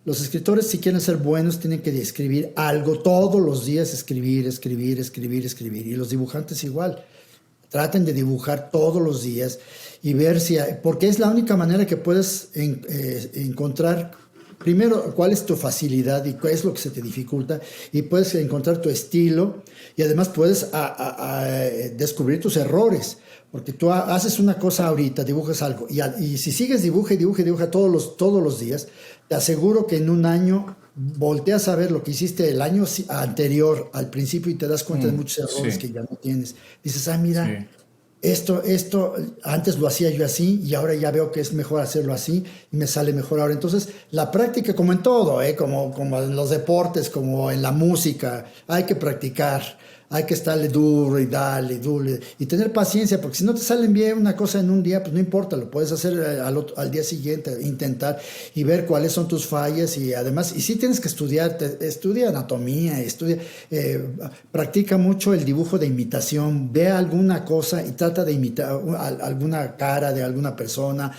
Los escritores, si quieren ser buenos, tienen que escribir algo todos los días, escribir, y los dibujantes igual. Traten de dibujar todos los días y ver porque es la única manera que puedes encontrar primero cuál es tu facilidad y qué es lo que se te dificulta, y puedes encontrar tu estilo, y además puedes descubrir tus errores, porque tú haces una cosa ahorita, dibujas algo, y si sigues dibuja todos los días, te aseguro que en un año volteas a ver lo que hiciste el año anterior al principio y te das cuenta de muchos errores que ya no tienes. Dices, mira, esto, antes lo hacía yo así y ahora ya veo que es mejor hacerlo así y me sale mejor ahora. Entonces, la práctica, como en todo, como en los deportes, como en la música, hay que practicar, hay que estarle duro y darle duro y tener paciencia, porque si no te salen bien una cosa en un día, pues no importa, lo puedes hacer al día siguiente, intentar y ver cuáles son tus fallas. Y además, y sí tienes que estudiar, estudia anatomía, practica mucho el dibujo de imitación, ve alguna cosa y trata de imitar alguna cara de alguna persona,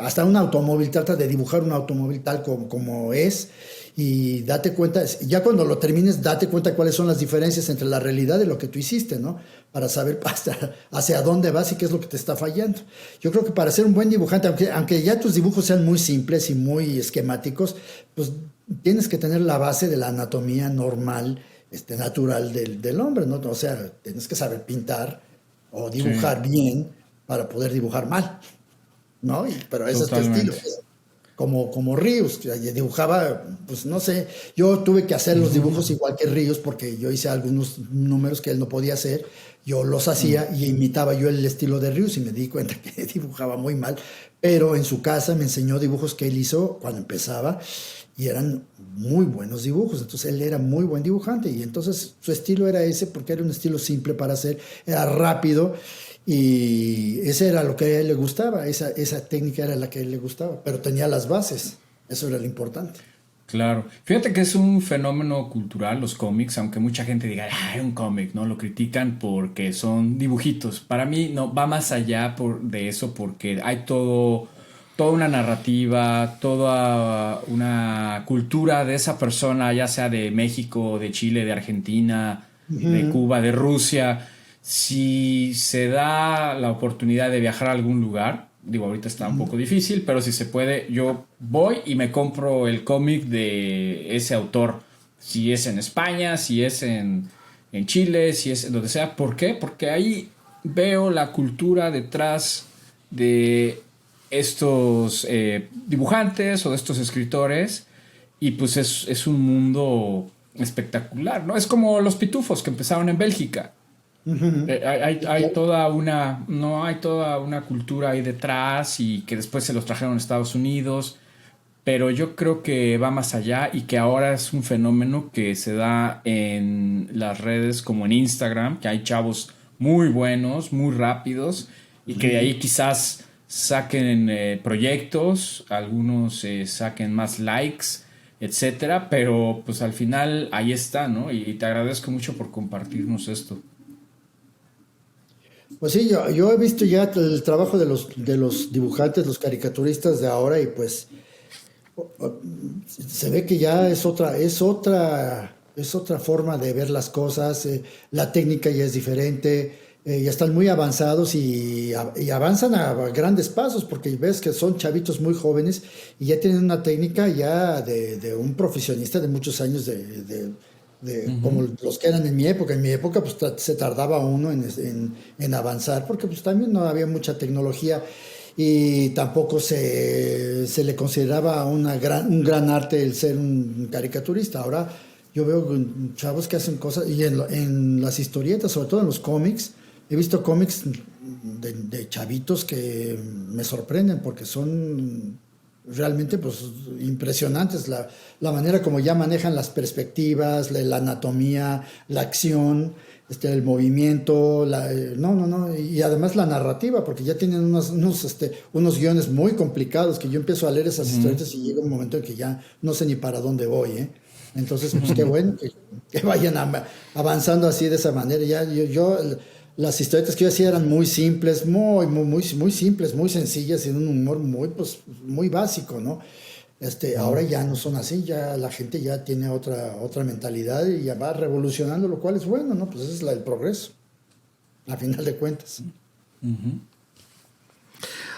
hasta un automóvil, trata de dibujar un automóvil tal como es. Y date cuenta, ya cuando lo termines, date cuenta cuáles son las diferencias entre la realidad y lo que tú hiciste, ¿no? Para saber hacia dónde vas y qué es lo que te está fallando. Yo creo que para ser un buen dibujante, aunque ya tus dibujos sean muy simples y muy esquemáticos, pues tienes que tener la base de la anatomía normal, natural del hombre, ¿no? O sea, tienes que saber pintar o dibujar bien para poder dibujar mal, ¿no? Pero ese Totalmente. es tu estilo. Como Ríos, dibujaba, pues no sé, yo tuve que hacer los dibujos igual que Ríos porque yo hice algunos números que él no podía hacer, yo los hacía y imitaba yo el estilo de Ríos y me di cuenta que dibujaba muy mal, pero en su casa me enseñó dibujos que él hizo cuando empezaba y eran muy buenos dibujos, entonces él era muy buen dibujante y entonces su estilo era ese porque era un estilo simple para hacer, era rápido. Y ese era lo que a él le gustaba, esa técnica era la que a él le gustaba, pero tenía las bases, eso era lo importante. Claro. Fíjate que es un fenómeno cultural los cómics, aunque mucha gente diga, ah, un cómic, ¿no? Lo critican porque son dibujitos. Para mí no va más allá de eso porque hay toda una narrativa, toda una cultura de esa persona, ya sea de México, de Chile, de Argentina, de Cuba, de Rusia. Si se da la oportunidad de viajar a algún lugar, digo, ahorita está un poco difícil, pero si se puede, yo voy y me compro el cómic de ese autor. Si es en España, si es en Chile, si es en donde sea. ¿Por qué? Porque ahí veo la cultura detrás de estos dibujantes o de estos escritores y pues es un mundo espectacular, ¿no? Es como los pitufos que empezaron en Bélgica. Hay toda una, no hay toda una cultura ahí detrás y que después se los trajeron a Estados Unidos, pero yo creo que va más allá y que ahora es un fenómeno que se da en las redes como en Instagram, que hay chavos muy buenos, muy rápidos y que de ahí quizás saquen proyectos, algunos saquen más likes, etcétera, pero pues al final ahí está, ¿no? Y te agradezco mucho por compartirnos esto. Pues sí, yo he visto ya el trabajo de los dibujantes, los caricaturistas de ahora y pues se ve que ya es otra forma de ver las cosas, la técnica ya es diferente, ya están muy avanzados y avanzan a grandes pasos porque ves que son chavitos muy jóvenes y ya tienen una técnica ya de un profesionista de muchos años como los que eran en mi época. En mi época pues se tardaba uno en avanzar porque pues también no había mucha tecnología y tampoco se le consideraba un gran arte el ser un caricaturista. Ahora yo veo chavos que hacen cosas y en las historietas, sobre todo en los cómics, he visto cómics de chavitos que me sorprenden porque son realmente pues impresionantes la manera como ya manejan las perspectivas, la anatomía, la acción, el movimiento, no, y además la narrativa, porque ya tienen unos guiones muy complicados que yo empiezo a leer esas historietas y llega un momento en que ya no sé ni para dónde voy, ¿eh? Entonces, pues qué bueno que vayan avanzando así de esa manera. Ya las historietas que yo hacía eran muy simples, muy simples, muy sencillas y de un humor muy básico, ¿no? Ahora ya no son así, ya la gente ya tiene otra mentalidad y ya va revolucionando, lo cual es bueno, ¿no? Pues ese es el progreso, a final de cuentas.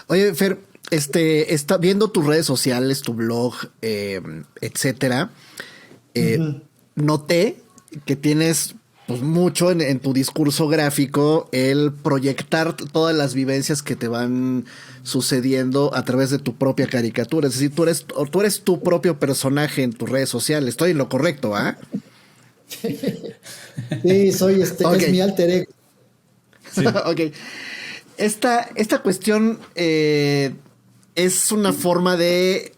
Oye, Fer, está viendo tus redes sociales, tu blog, etcétera. Noté que tienes pues mucho en tu discurso gráfico el proyectar todas las vivencias que te van sucediendo a través de tu propia caricatura. Es decir, tú eres tu propio personaje en tus redes sociales. Estoy en lo correcto, ¿ah? Sí, soy Okay. Es mi alter ego. Sí. Ok. Esta cuestión es una forma de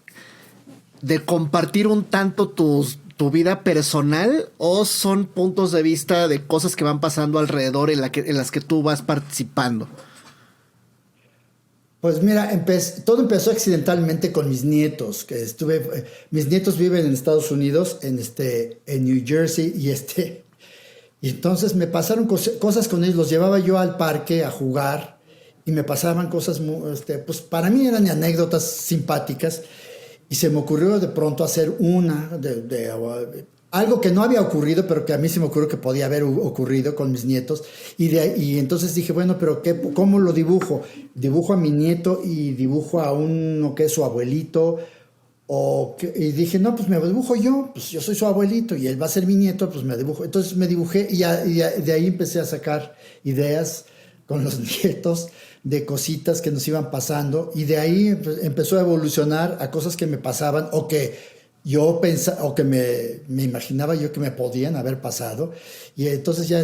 compartir un tanto tu vida personal, o son puntos de vista de cosas que van pasando alrededor en las que tú vas participando. Pues mira, todo empezó accidentalmente con mis nietos, mis nietos viven en Estados Unidos, en New Jersey, y entonces me pasaron cosas con ellos. Los llevaba yo al parque a jugar y me pasaban cosas, pues para mí eran anécdotas simpáticas, y se me ocurrió de pronto hacer algo que no había ocurrido, pero que a mí se me ocurrió que podía haber ocurrido con mis nietos. Y entonces dije, bueno, pero ¿cómo lo dibujo? Dibujo a mi nieto y dibujo a uno que es su abuelito. Y dije, no, pues me dibujo yo, pues yo soy su abuelito y él va a ser mi nieto, pues me dibujo. Entonces me dibujé y de ahí empecé a sacar ideas con los nietos de cositas que nos iban pasando, y de ahí empezó a evolucionar a cosas que me pasaban o que yo pensaba o que me imaginaba yo que me podían haber pasado. Y entonces ya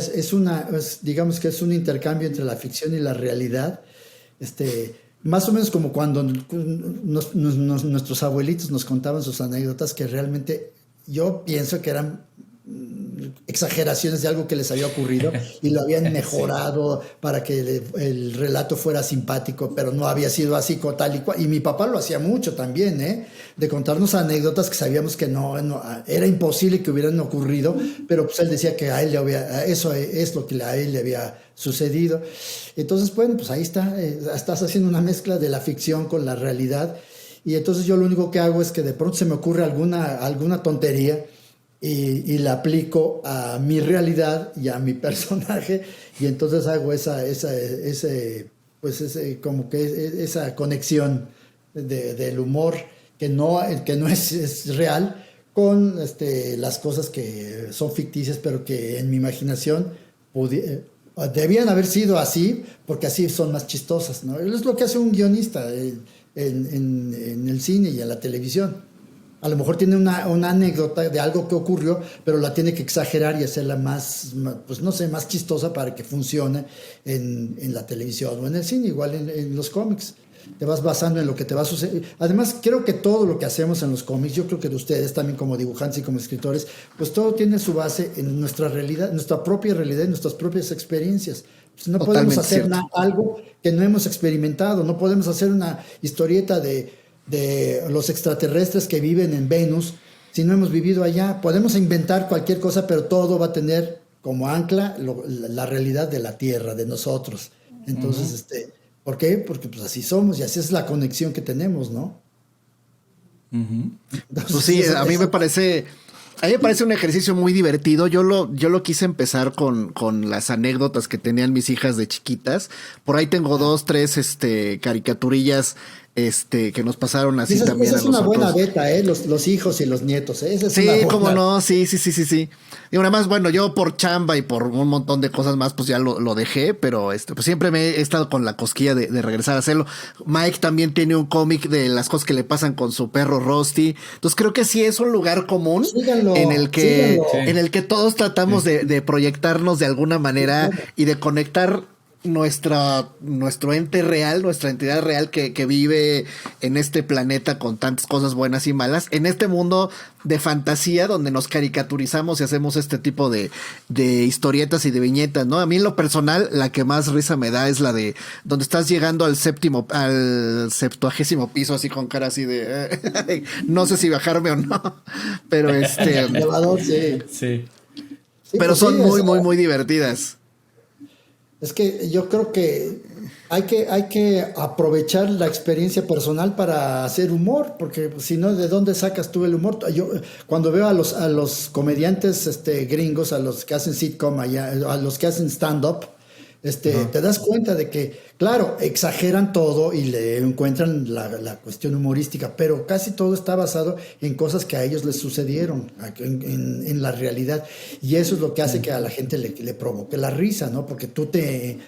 digamos que es un intercambio entre la ficción y la realidad, más o menos como cuando nuestros abuelitos nos contaban sus anécdotas, que realmente yo pienso que eran exageraciones de algo que les había ocurrido y lo habían mejorado para que el relato fuera simpático, pero no había sido así tal y cual. Y mi papá lo hacía mucho también, de contarnos anécdotas que sabíamos que no era imposible que hubieran ocurrido, pero pues él decía que a él eso es lo que a él le había sucedido. Entonces, bueno, pues ahí estás haciendo una mezcla de la ficción con la realidad, y entonces yo lo único que hago es que de pronto se me ocurre alguna tontería y la aplico a mi realidad y a mi personaje, y entonces hago esa conexión del humor que no es real con las cosas que son ficticias, pero que en mi imaginación debían haber sido así, porque así son más chistosas, ¿no? Es lo que hace un guionista en el cine y en la televisión. A lo mejor tiene una anécdota de algo que ocurrió, pero la tiene que exagerar y hacerla más chistosa para que funcione en la televisión o en el cine, igual en los cómics. Te vas basando en lo que te va a suceder. Además, creo que todo lo que hacemos en los cómics, yo creo que de ustedes también como dibujantes y como escritores, pues todo tiene su base en nuestra realidad, nuestra propia realidad, en nuestras propias experiencias. Pues no podemos hacer algo que no hemos experimentado, no podemos hacer una historieta de los extraterrestres que viven en Venus si no hemos vivido allá. Podemos inventar cualquier cosa, pero todo va a tener como ancla la realidad de la Tierra, de nosotros. Entonces, ¿por qué? Porque pues así somos y así es la conexión que tenemos, ¿no? Entonces, pues sí, a mí me parece un ejercicio muy divertido. Yo lo quise empezar con las anécdotas que tenían mis hijas de chiquitas. Por ahí tengo 2, 3 caricaturillas que nos pasaron así también. Esa es una buena beta, los hijos y los nietos, sí, cómo no, sí. Y nada más, bueno, yo por chamba y por un montón de cosas más, pues ya lo dejé, pero pues siempre me he estado con la cosquilla de regresar a hacerlo. Mike también tiene un cómic de las cosas que le pasan con su perro Rusty. Entonces creo que sí es un lugar común en el que todos tratamos de proyectarnos de alguna manera y de conectar nuestro ente real, nuestra entidad real que vive en este planeta con tantas cosas buenas y malas, en este mundo de fantasía donde nos caricaturizamos y hacemos este tipo de historietas y de viñetas, ¿no? A mí en lo personal la que más risa me da es la de donde estás llegando al 70º piso así con cara así de no sé si bajarme o no, pero sí, pero son muy divertidas. Es que yo creo que hay que aprovechar la experiencia personal para hacer humor, porque si no, ¿de dónde sacas tú el humor? Yo cuando veo a los comediantes gringos, a los que hacen sitcom allá, a los que hacen stand-up, te das cuenta de que, claro, exageran todo y le encuentran la cuestión humorística, pero casi todo está basado en cosas que a ellos les sucedieron en la realidad. Y eso es lo que hace que a la gente le provoque la risa, ¿no? Porque tú te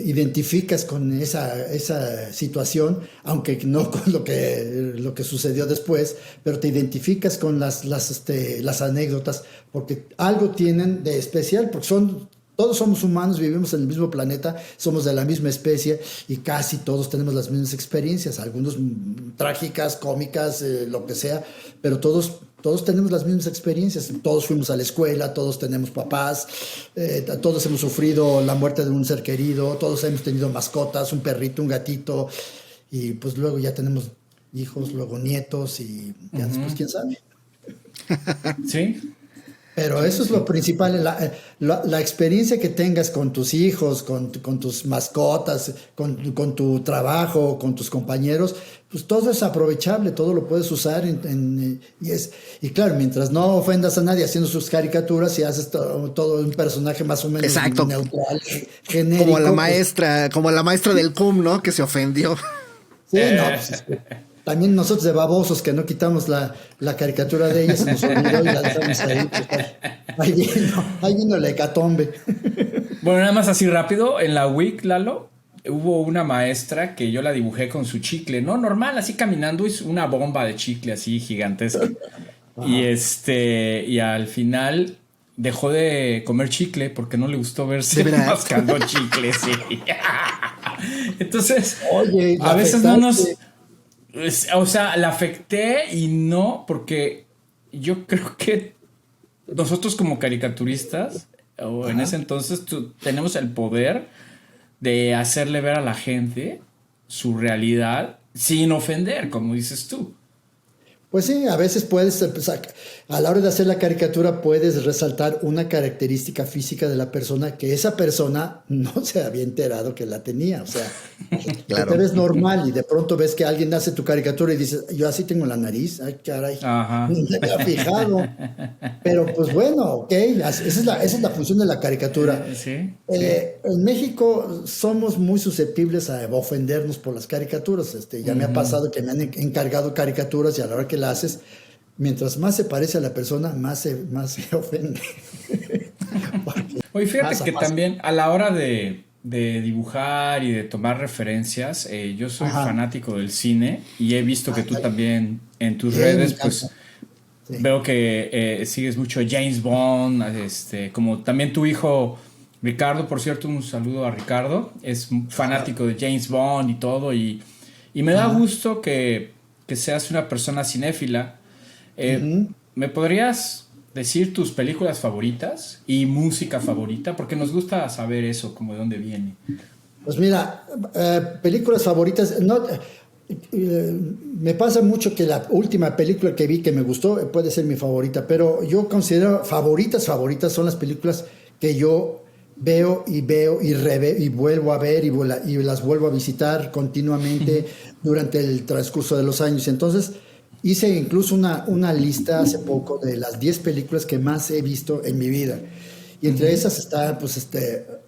identificas con esa situación, aunque no con lo que sucedió después, pero te identificas con las anécdotas, porque algo tienen de especial, porque son todos somos humanos, vivimos en el mismo planeta, somos de la misma especie y casi todos tenemos las mismas experiencias, algunos trágicas, cómicas, lo que sea, pero todos tenemos las mismas experiencias, todos fuimos a la escuela, todos tenemos papás, todos hemos sufrido la muerte de un ser querido, todos hemos tenido mascotas, un perrito, un gatito, y pues luego ya tenemos hijos, luego nietos y ya después quién sabe. Sí. Pero eso es lo principal, la experiencia que tengas con tus hijos, con tus mascotas, con tu trabajo, con tus compañeros, pues todo es aprovechable, todo lo puedes usar y claro, mientras no ofendas a nadie haciendo sus caricaturas y haces todo un personaje más o menos exacto, neutral, genérico. Como la maestra del CUM, ¿no? Que se ofendió. Sí, no, pues, también nosotros de babosos que no quitamos la caricatura de ella, se nos olvidó y la dejamos ahí. Pues, ahí vino la hecatombe. Bueno, nada más así rápido, en la WIC, Lalo, hubo una maestra que yo la dibujé con su chicle, ¿no? Normal, así caminando, es una bomba de chicle así gigantesca. Y al final dejó de comer chicle porque no le gustó verse mascando chicle, sí. Entonces, oye, a veces no nos... O sea, la afecté y no, porque yo creo que nosotros como caricaturistas, o en ese entonces, tenemos el poder de hacerle ver a la gente su realidad sin ofender, como dices tú. Pues sí, a veces puedes, pues, a la hora de hacer la caricatura puedes resaltar una característica física de la persona que esa persona no se había enterado que la tenía. O sea, claro, te ves normal y de pronto ves que alguien hace tu caricatura y dices, yo así tengo la nariz, ay caray, no me había fijado. Pero pues bueno, ok, esa es la función de la caricatura. Sí. En México somos muy susceptibles a ofendernos por las caricaturas. Ya me ha pasado que me han encargado caricaturas y a la hora que la haces, mientras más se parece a la persona, más se ofende. Oye, fíjate que también a la hora de dibujar y de tomar referencias, yo soy fanático del cine y he visto que tú también en tus redes, pues veo que sigues mucho James Bond, como también tu hijo Ricardo, por cierto, un saludo a Ricardo, es fanático de James Bond y todo, y me da gusto que seas una persona cinéfila. ¿Me podrías decir tus películas favoritas y música favorita? Porque nos gusta saber eso, como de dónde viene. Pues mira, películas favoritas, me pasa mucho que la última película que vi que me gustó puede ser mi favorita, pero yo considero favoritas son las películas que yo veo y reveo y vuelvo a ver y las vuelvo a visitar continuamente durante el transcurso de los años. Entonces hice incluso una lista hace poco de las 10 películas que más he visto en mi vida. Y entre esas está,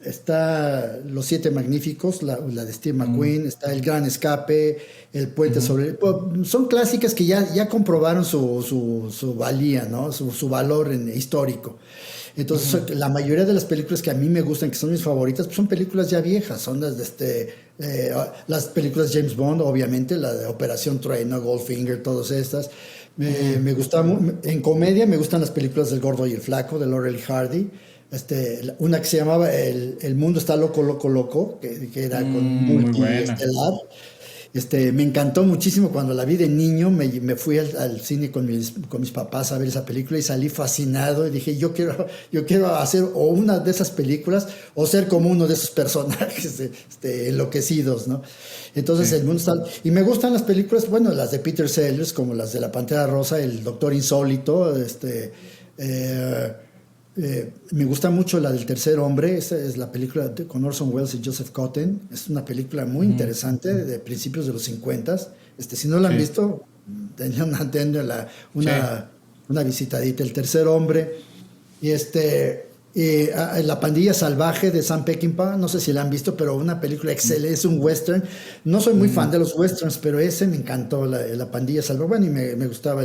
está Los Siete Magníficos, la de Steve McQueen, está El Gran Escape, El Puente sobre... Son clásicas que ya comprobaron su valía, ¿no? Su valor histórico. Entonces, la mayoría de las películas que a mí me gustan, que son mis favoritas, pues son películas ya viejas. Son las películas de James Bond, obviamente, la de Operación Trueno, Goldfinger, todas estas. Me gustan, en comedia me gustan las películas del Gordo y el Flaco, de Laurel y Hardy. Una que se llamaba El Mundo está loco, loco, loco, que era con multiestelar. Me encantó muchísimo cuando la vi de niño. Me fui al cine con mis papás a ver esa película y salí fascinado y dije, yo quiero hacer o una de esas películas o ser como uno de esos personajes enloquecidos, ¿no? Entonces el mundo está... Y me gustan las películas, bueno, las de Peter Sellers, como las de La Pantera Rosa, El Doctor Insólito, me gusta mucho la del Tercer Hombre. Esa es la película con Orson Welles y Joseph Cotten. Es una película muy interesante de principios de los 50. Si no la han visto, denle una visitadita. El Tercer Hombre y La Pandilla Salvaje de Sam Peckinpah, no sé si la han visto, pero una película excelente, es un western. No soy muy fan de los westerns, pero ese me encantó, la Pandilla Salvaje. Bueno, y me gustaba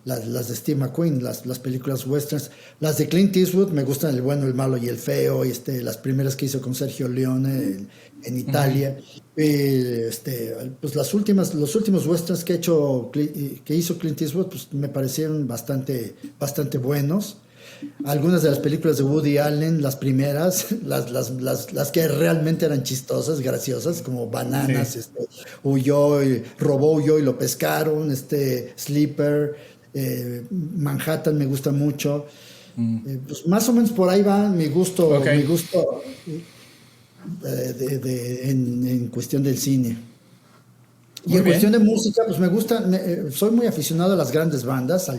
las de Steve McQueen, las películas westerns. Las de Clint Eastwood me gustan, El Bueno, el Malo y el Feo, y las primeras que hizo con Sergio Leone en Italia. Pues los últimos westerns que hizo Clint Eastwood, pues me parecieron bastante buenos. algunas de las películas de Woody Allen, las primeras, las que realmente eran chistosas, graciosas, como Bananas, Sí. Robó, huyó y lo pescaron, Sleeper, Manhattan me gusta mucho. Pues más o menos por ahí va mi gusto, Ok. en cuestión del cine. Y Muy en cuestión de bien. música, pues me gusta, soy muy aficionado a las grandes bandas,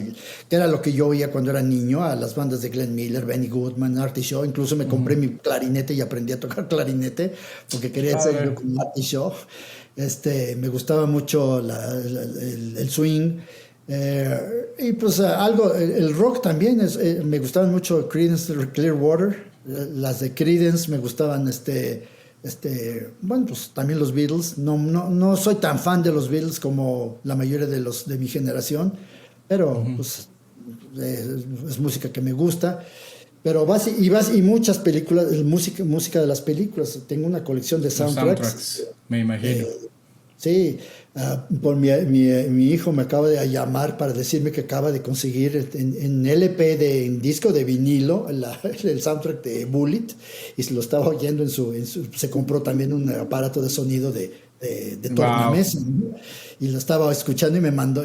que era lo que yo oía cuando era niño, a las bandas de Glenn Miller, Benny Goodman, Artie Shaw. Incluso me compré mi clarinete y aprendí a tocar clarinete porque Qué quería ser yo padre. como Artie Shaw. Me gustaba mucho el swing. Y pues algo, el rock también, me gustaban mucho Creedence Clearwater, las de Creedence me gustaban, bueno, pues también los Beatles. No soy tan fan de los Beatles como la mayoría de mi generación, pero pues es música que me gusta. Pero y muchas películas, música de las películas. Tengo una colección de Los soundtracks. soundtracks, me imagino. Sí, mi hijo me acaba de llamar para decirme que acaba de conseguir en LP, en disco de vinilo, el soundtrack de Bullet, y se lo estaba oyendo se compró también un aparato de sonido de Wow. tornamesa, ¿no? Y lo estaba escuchando y me mandó,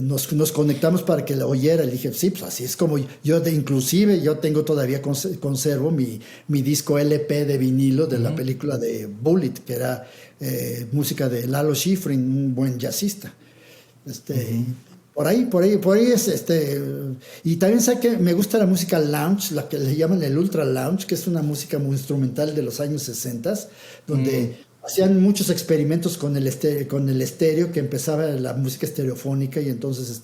nos conectamos para que lo oyera. Le dije, sí, pues así es como inclusive yo tengo todavía, conservo mi disco LP de vinilo de la película de Bullet, que era música de Lalo Schifrin, un buen jazzista. Por ahí es y también sé que me gusta la música lounge, la que le llaman el ultra lounge, que es una música muy instrumental de los años 60, donde hacían muchos experimentos con el estéreo, que empezaba la música estereofónica, y entonces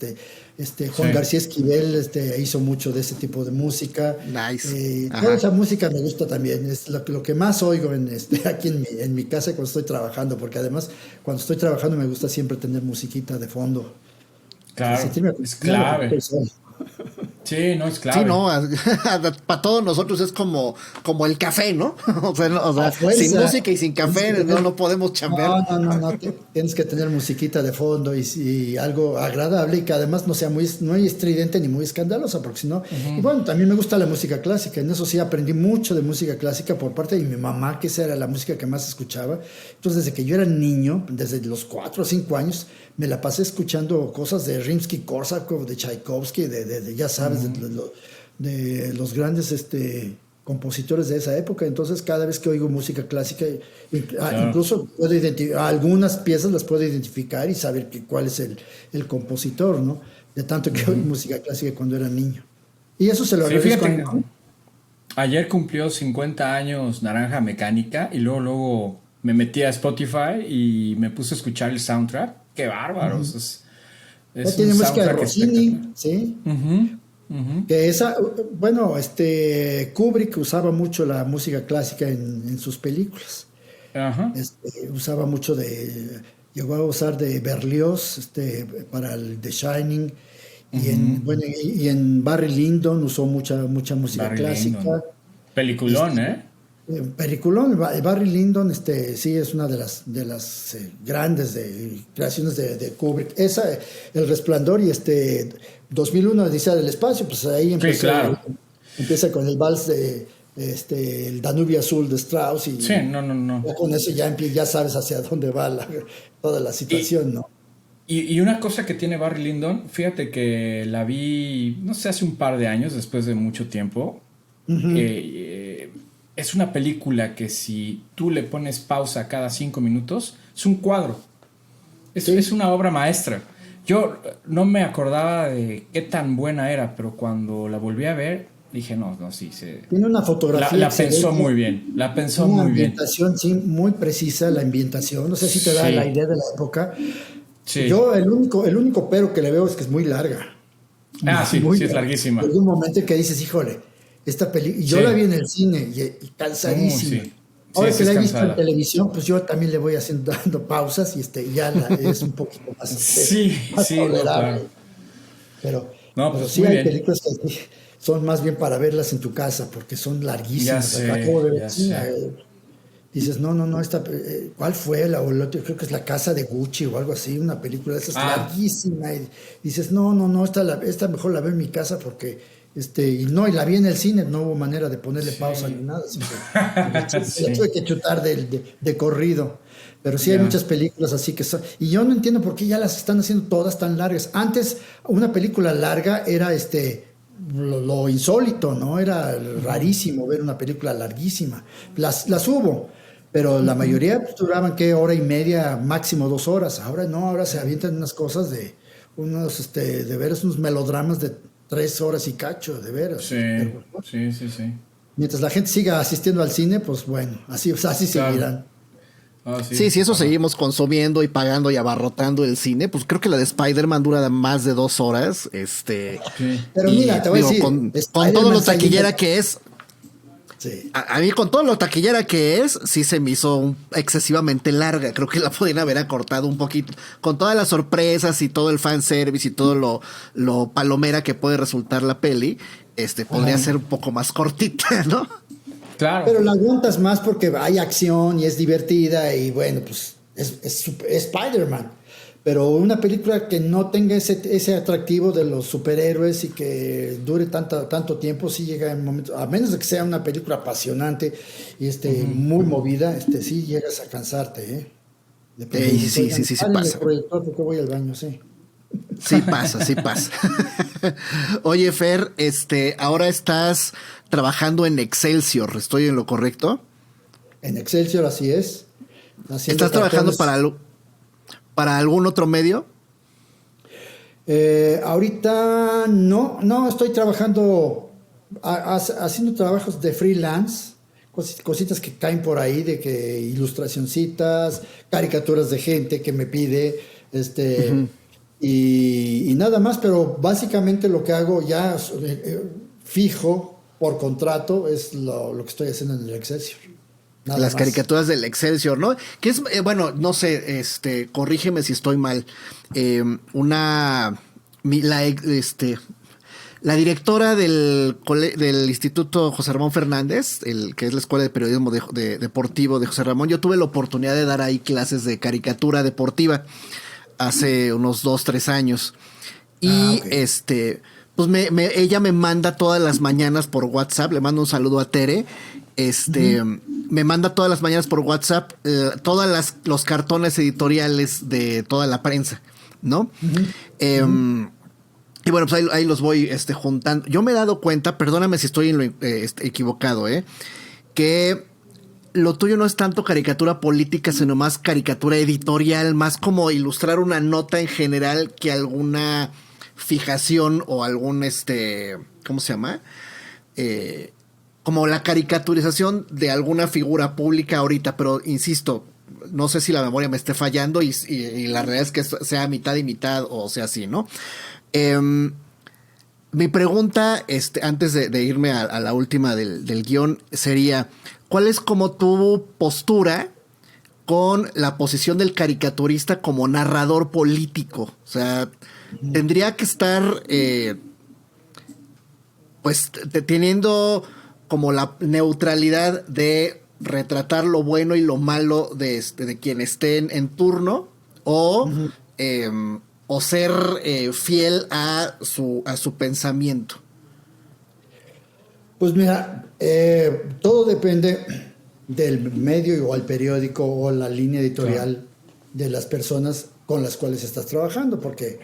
Juan Sí. García Esquivel hizo mucho de ese tipo de música. Nice. Toda Ajá. esa música me gusta también, es lo que más oigo aquí en mi casa cuando estoy trabajando, porque además cuando estoy trabajando me gusta siempre tener musiquita de fondo, para Claro, sentirme es acompañado, porque clave. estoy solo. Sí, no es Sí, clave. no, para todos nosotros es como el café, ¿no? A Sin fuerza, música y sin tienes que café tener, no podemos chambear. no, tienes que tener musiquita de fondo y algo agradable, y que además no sea muy estridente ni muy escandalosa, porque si no, y bueno, también me gusta la música clásica. En eso sí aprendí mucho de música clásica por parte de mi mamá, que esa era la música que más escuchaba. Entonces, desde que yo era niño, desde los 4 o 5 años, me la pasé escuchando cosas de Rimsky-Korsakov, de Tchaikovsky, ya sabes, de los grandes compositores de esa época. Entonces, cada vez que oigo música clásica, Claro. incluso puedo identificar algunas piezas, las puedo identificar y saber cuál es el compositor, ¿no? De tanto que oí música clásica cuando era niño. Y eso se lo Sí, agradezco a fíjate mi que mamá. ayer cumplió 50 años Naranja Mecánica y luego me metí a Spotify y me puse a escuchar el soundtrack. Qué bárbaros. Ya Es un tiene música de soundtrack espectacular. Rossini, ¿sí? Ujú, ujú. Que bueno, Kubrick usaba mucho la música clásica en sus películas. Ajá. Usaba mucho llegó a usar de Berlioz, para el The Shining, bueno, y en Barry Lyndon usó mucha música Barry clásica. Lyndon. Peliculón, Este, ¿eh? Peliculón, Barry Lyndon, sí es una de las grandes creaciones de Kubrick. El Resplandor y 2001 Odisea del Espacio, pues ahí Sí, claro. empieza con el vals el Danubio Azul de Strauss, Sí, y no, no, no. ya con eso ya sabes hacia dónde va toda la Y, situación, ¿no? y una cosa que tiene Barry Lyndon, fíjate que la vi, no sé, hace un par de años, después de mucho tiempo. Es una película que si tú le pones pausa cada 5 minutos, es un cuadro. Es Sí, una obra maestra. Yo no me acordaba de qué tan buena era, pero cuando la volví a ver, dije, no, no, sí, tiene una la, fotografía la pensó excelente. muy bien, la pensó Una muy bien. ambientación, sí, muy precisa la ambientación. No sé si te da la Sí, idea de la época. sí. Yo el único pero que le veo es que es muy larga. Ah, sí, Muy sí es larga. larguísima. Llega un momento en que dices, híjole, esta película. Yo la vi Sí, en el cine y cansadísima. sí. Sí, Ahora sí que es la he visto en cansada. televisión, pues yo también le voy dando pausas, y ya es un poquito más, Sí, más sí, no, claro. tolerable. Pero, No, pero pues sí muy hay bien. películas que sí son más bien para verlas en tu casa, porque son Ya larguísimas. sé, Acabo de ver, ya sí, sé. dices, no, ¿cuál fue o el otro? Creo que es La Casa de Gucci o algo así, una película de esas Ah, larguísima. Y dices, no, esta mejor la veo en mi casa porque Y la vi en el cine, no hubo manera de ponerle pausa ni nada. La tuve que chutar de corrido. Pero sí hay muchas películas así que son. Y yo no entiendo por qué ya las están haciendo todas tan largas. Antes, una película larga era lo insólito, ¿no? Era rarísimo ver una película larguísima. Las hubo, pero la mayoría pues, duraban, ¿qué? Hora y media, máximo 2 horas. Ahora no, ahora se avientan unas cosas de veras, unos melodramas de 3 horas y cacho, de veras. Sí, sí. Mientras la gente siga asistiendo al cine, pues bueno, así claro. Seguirán. Sí, si eso seguimos consumiendo y pagando y abarrotando el cine, pues creo que la de Spider-Man dura más de 2 horas. Sí. Pero mira, te voy a decir, con todo lo taquillera que es. Sí. A mí con todo lo taquillera que es, sí se me hizo excesivamente larga. Creo que la podrían haber acortado un poquito. Con todas las sorpresas y todo el fanservice y todo lo palomera que puede resultar la peli, podría ser un poco más cortita, ¿no? Claro. Pero la aguantas más porque hay acción y es divertida y bueno, pues es Spider-Man. Pero una película que no tenga ese atractivo de los superhéroes y que dure tanto tiempo, sí llega en momento, a menos de que sea una película apasionante y muy movida, sí llegas a cansarte, Sí pasa. Proyector porque voy al baño, sí. Sí pasa. Oye, Fer, ahora estás trabajando en Excelsior, ¿estoy en lo correcto? En Excelsior, así es. ¿Estás trabajando para algún otro medio? Ahorita no, estoy trabajando, haciendo trabajos de freelance, cositas que caen por ahí, de que ilustracioncitas, caricaturas de gente que me pide, y nada más, pero básicamente lo que hago ya fijo por contrato es lo que estoy haciendo en el Excelsior. Nada Las más. caricaturas del Excelsior, ¿no? Que es, bueno, no sé, corrígeme si estoy mal. La directora del Instituto José Ramón Fernández, que es la Escuela de Periodismo Deportivo de José Ramón, yo tuve la oportunidad de dar ahí clases de caricatura deportiva hace unos 2-3 años. Y okay. Pues ella me manda todas las mañanas por WhatsApp, le mando un saludo a Tere, me manda todas las mañanas por WhatsApp todos los cartones editoriales de toda la prensa, ¿no? Y bueno, pues ahí los voy juntando. Yo me he dado cuenta, perdóname si estoy en lo equivocado, que lo tuyo no es tanto caricatura política, sino más caricatura editorial, más como ilustrar una nota en general que alguna fijación o algún ¿cómo se llama? Como la caricaturización de alguna figura pública ahorita, pero insisto, no sé si la memoria me esté fallando y la realidad es que sea mitad y mitad o sea así, ¿no? Mi pregunta, antes de irme a la última del guión, sería, ¿cuál es como tu postura con la posición del caricaturista como narrador político? O sea, tendría que estar pues teniendo como la neutralidad de retratar lo bueno y lo malo de quien esté en turno o ser fiel a su pensamiento. Pues mira, todo depende del medio o el periódico o la línea editorial de las personas con las cuales estás trabajando, porque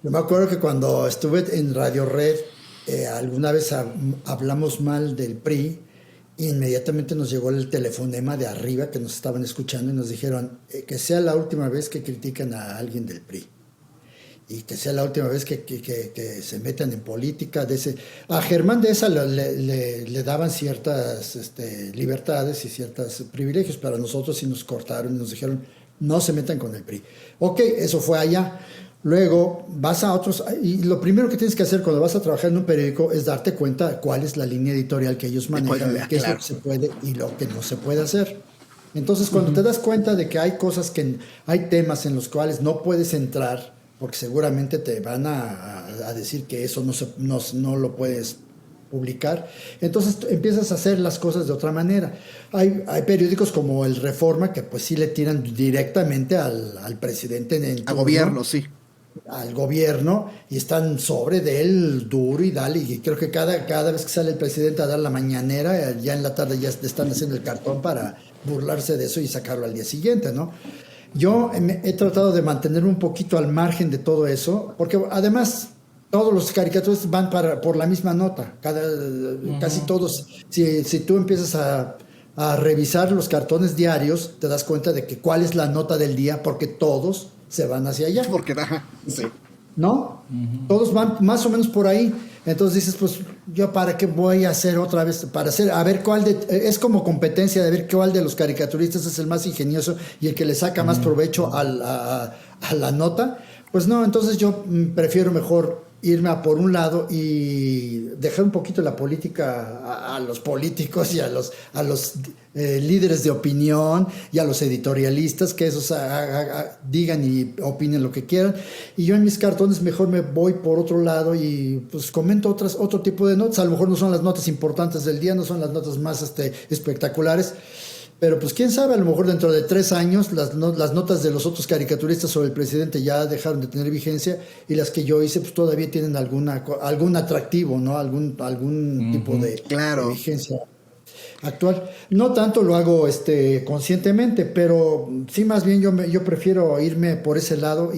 yo me acuerdo que cuando estuve en Radio Red, alguna vez hablamos mal del PRI, inmediatamente nos llegó el telefonema de arriba que nos estaban escuchando y nos dijeron que sea la última vez que critican a alguien del PRI. Y que sea la última vez que se metan en política. A Germán de esa le daban ciertas libertades y ciertos privilegios, pero a nosotros sí nos cortaron y nos dijeron no se metan con el PRI. Ok, eso fue allá. Luego vas a otros, y lo primero que tienes que hacer cuando vas a trabajar en un periódico es darte cuenta de cuál es la línea editorial que ellos manejan, qué es lo que se puede y lo que no se puede hacer. Entonces cuando te das cuenta de que hay cosas hay temas en los cuales no puedes entrar, porque seguramente te van a decir que eso no lo puedes publicar, entonces empiezas a hacer las cosas de otra manera. Hay periódicos como el Reforma que pues sí le tiran directamente al presidente en a gobierno, sí. al gobierno y están sobre de él duro y dale. Y creo que cada vez que sale el presidente a dar la mañanera, ya en la tarde ya están haciendo el cartón para burlarse de eso y sacarlo al día siguiente, ¿no? Yo he tratado de mantenerme un poquito al margen de todo eso, porque además todos los caricaturistas van por la misma nota. Casi todos, si tú empiezas a revisar los cartones diarios, te das cuenta de que cuál es la nota del día, porque todos se van hacia allá. Porque, sí. ¿No? Todos van más o menos por ahí. Entonces dices, pues, ¿yo para qué voy a hacer otra vez? A ver es como competencia de ver cuál de los caricaturistas es el más ingenioso y el que le saca más provecho a la nota. Pues no, entonces yo prefiero mejor irme a por un lado y dejar un poquito la política a los políticos y a los líderes de opinión y a los editorialistas, que esos digan y opinen lo que quieran. Y yo en mis cartones mejor me voy por otro lado y pues comento otro tipo de notas. A lo mejor no son las notas importantes del día, no son las notas más espectaculares, pero pues quién sabe, a lo mejor dentro de 3 años las notas de los otros caricaturistas sobre el presidente ya dejaron de tener vigencia y las que yo hice pues todavía tienen algún atractivo, ¿no? Algún tipo de vigencia actual. No tanto lo hago conscientemente, pero sí más bien yo prefiero irme por ese lado,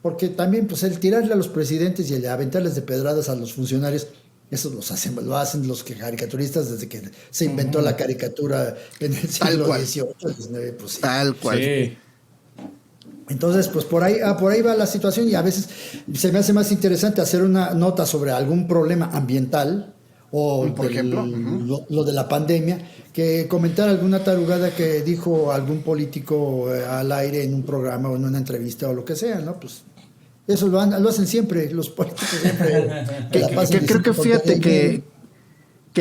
porque también pues el tirarle a los presidentes y el aventarles de pedradas a los funcionarios, eso lo hacen los caricaturistas desde que se inventó la caricatura en el siglo XVIII, XIX, pues sí. Tal cual. Sí. Entonces, pues por ahí va la situación y a veces se me hace más interesante hacer una nota sobre algún problema ambiental o por ejemplo lo de la pandemia que comentar alguna tarugada que dijo algún político al aire en un programa o en una entrevista o lo que sea, ¿no? Pues eso lo hacen siempre, los políticos siempre. Creo que fíjate que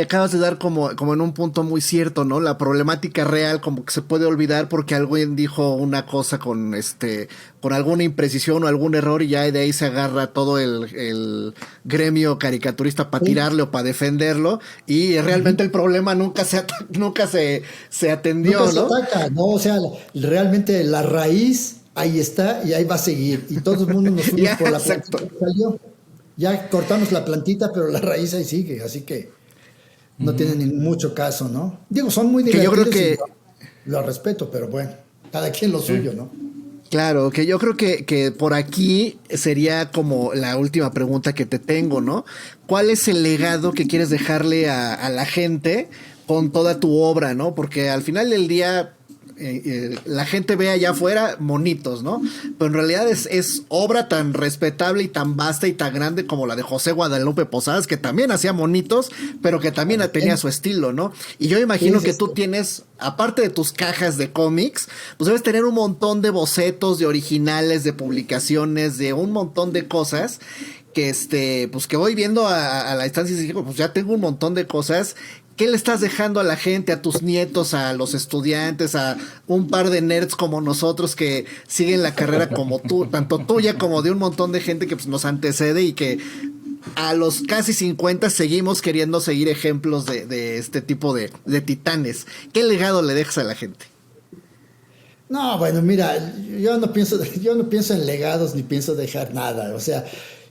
acabas de dar como en un punto muy cierto, ¿no? La problemática real como que se puede olvidar porque alguien dijo una cosa con alguna imprecisión o algún error y ya de ahí se agarra todo el gremio caricaturista para tirarle o para defenderlo y realmente el problema nunca se atendió, nunca ¿no? Se ataca, ¿no? O sea, realmente la raíz ahí está y ahí va a seguir. Y todo el mundo nos fuimos por la plantita que salió. Ya cortamos la plantita, pero la raíz ahí sigue, así que no tiene mucho caso, ¿no? Digo, son muy divertidos. Yo creo que lo respeto, pero bueno, cada quien lo suyo, ¿no? Claro, que yo creo que por aquí sería como la última pregunta que te tengo, ¿no? ¿Cuál es el legado que quieres dejarle a la gente con toda tu obra, ¿no? Porque al final del día la gente ve allá afuera monitos, ¿no? Pero en realidad es obra tan respetable y tan vasta y tan grande como la de José Guadalupe Posadas, que también hacía monitos, pero que también tenía su estilo, ¿no? Y yo imagino que tú tienes, aparte de tus cajas de cómics, pues debes tener un montón de bocetos, de originales, de publicaciones, de un montón de cosas que pues que voy viendo a la distancia y digo, pues ya tengo un montón de cosas. ¿Qué le estás dejando a la gente, a tus nietos, a los estudiantes, a un par de nerds como nosotros que siguen la carrera como tú, tanto tuya como de un montón de gente que pues, nos antecede y que a los casi 50 seguimos queriendo seguir ejemplos de este tipo de titanes? ¿Qué legado le dejas a la gente? No, bueno, mira, yo no pienso en legados ni pienso dejar nada, o sea,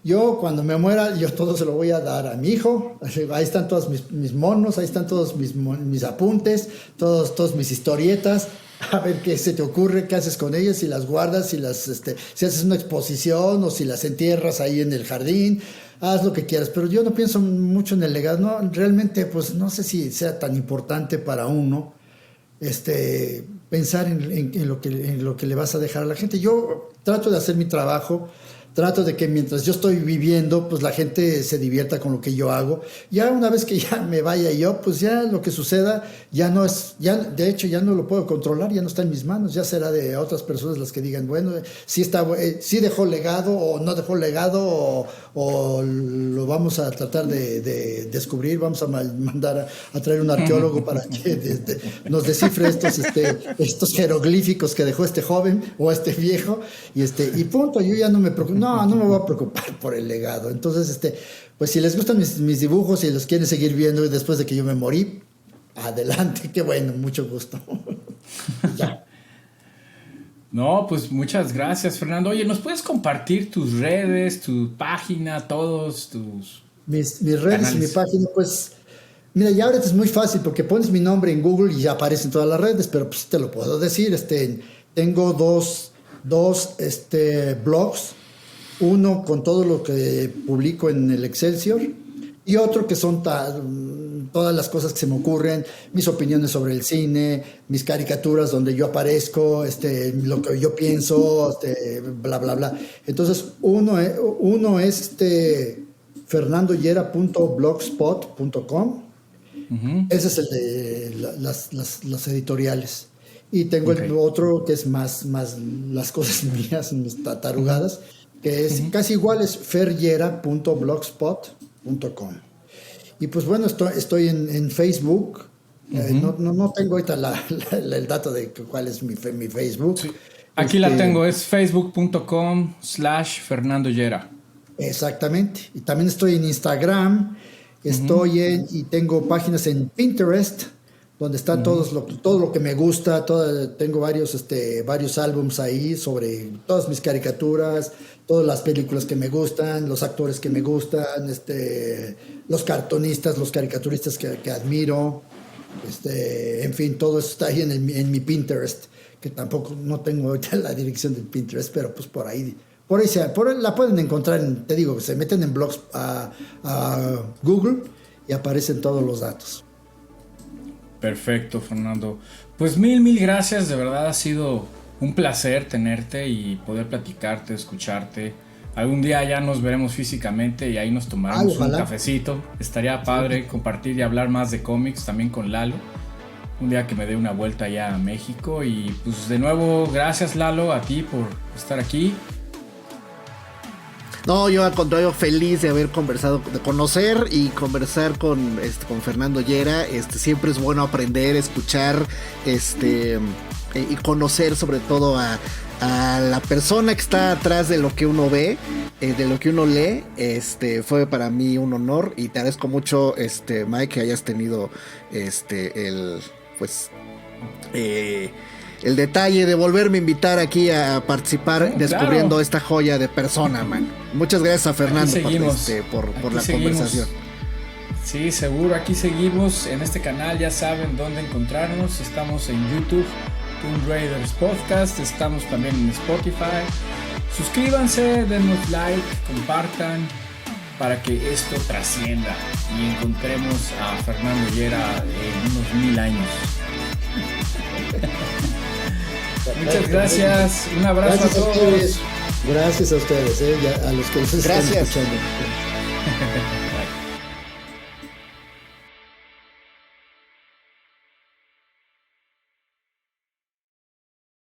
yo cuando me muera, yo todo se lo voy a dar a mi hijo. Ahí están todos mis monos, ahí están todos mis apuntes, todos mis historietas. A ver qué se te ocurre, qué haces con ellas, si las guardas, si haces una exposición o si las entierras ahí en el jardín. Haz lo que quieras, pero yo no pienso mucho en el legado. No, realmente, pues no sé si sea tan importante para uno pensar en lo que le vas a dejar a la gente. Yo trato de hacer mi trabajo. Trato de que mientras yo estoy viviendo, pues la gente se divierta con lo que yo hago. Ya una vez que ya me vaya yo, pues ya lo que suceda de hecho ya no lo puedo controlar, ya no está en mis manos, ya será de otras personas las que digan, bueno, si dejó legado o no dejó legado o lo vamos a tratar de descubrir, vamos a mandar a traer un arqueólogo para que nos descifre estos jeroglíficos que dejó este joven o este viejo y punto. Yo ya no me preocupo. No me voy a preocupar por el legado. Entonces, pues si les gustan mis dibujos y los quieren seguir viendo después de que yo me morí, adelante, qué bueno, mucho gusto. Ya. No, pues muchas gracias, Fernando. Oye, ¿nos puedes compartir tus redes, tu página, todos tus Mis redes canales? y mi página, pues, mira, ya ahorita es muy fácil porque pones mi nombre en Google y ya aparecen todas las redes, pero pues te lo puedo decir. Tengo dos blogs, uno con todo lo que publico en el Excelsior y otro que son todas las cosas que se me ocurren, mis opiniones sobre el cine, mis caricaturas donde yo aparezco, lo que yo pienso, bla, bla, bla. Entonces, uno es fernandoyera.blogspot.com. Ese es el de las editoriales. Y tengo el otro que es más las cosas mías, mis tarugadas, que es casi igual, es feryera.blogspot.com. Y pues bueno, estoy en Facebook. No tengo ahorita el dato de cuál es mi Facebook. Sí. Aquí la tengo, es facebook.com/FernandoYera. Exactamente. Y también estoy en Instagram. Y tengo páginas en Pinterest, donde está todo lo que me gusta. Tengo varios álbums ahí sobre todas mis caricaturas, todas las películas que me gustan, los actores que me gustan, los cartonistas, los caricaturistas que admiro. En fin, todo eso está ahí en mi Pinterest, que tampoco no tengo ahorita la dirección del Pinterest, pero pues por ahí la pueden encontrar. Te digo, se meten en blogs a Google y aparecen todos los datos. Perfecto, Fernando. Pues mil gracias, de verdad ha sido un placer tenerte y poder platicarte, escucharte. Algún día ya nos veremos físicamente y ahí nos tomaremos un cafecito. Estaría padre compartir y hablar más de cómics también con Lalo. Un día que me dé una vuelta allá a México. Y pues de nuevo, gracias Lalo, a ti por estar aquí. No, yo al contrario, feliz de haber conversado, de conocer y conversar con Fernando Llera. Siempre es bueno aprender, escuchar, y conocer sobre todo a la persona que está atrás de lo que uno ve, de lo que uno lee. Fue para mí un honor y te agradezco mucho, Mike, que hayas tenido el detalle de volverme a invitar aquí a participar, descubriendo esta joya de persona, man. Muchas gracias a Fernando por la conversación. Sí, seguro, aquí seguimos en este canal, ya saben dónde encontrarnos. Estamos en YouTube, Tomb Raiders Podcast, estamos también en Spotify. Suscríbanse, denos like, compartan para que esto trascienda y encontremos a Fernando Llera en unos 1000 años. Muchas gracias, un abrazo a todos. Gracias a ustedes, a los que nos están escuchando.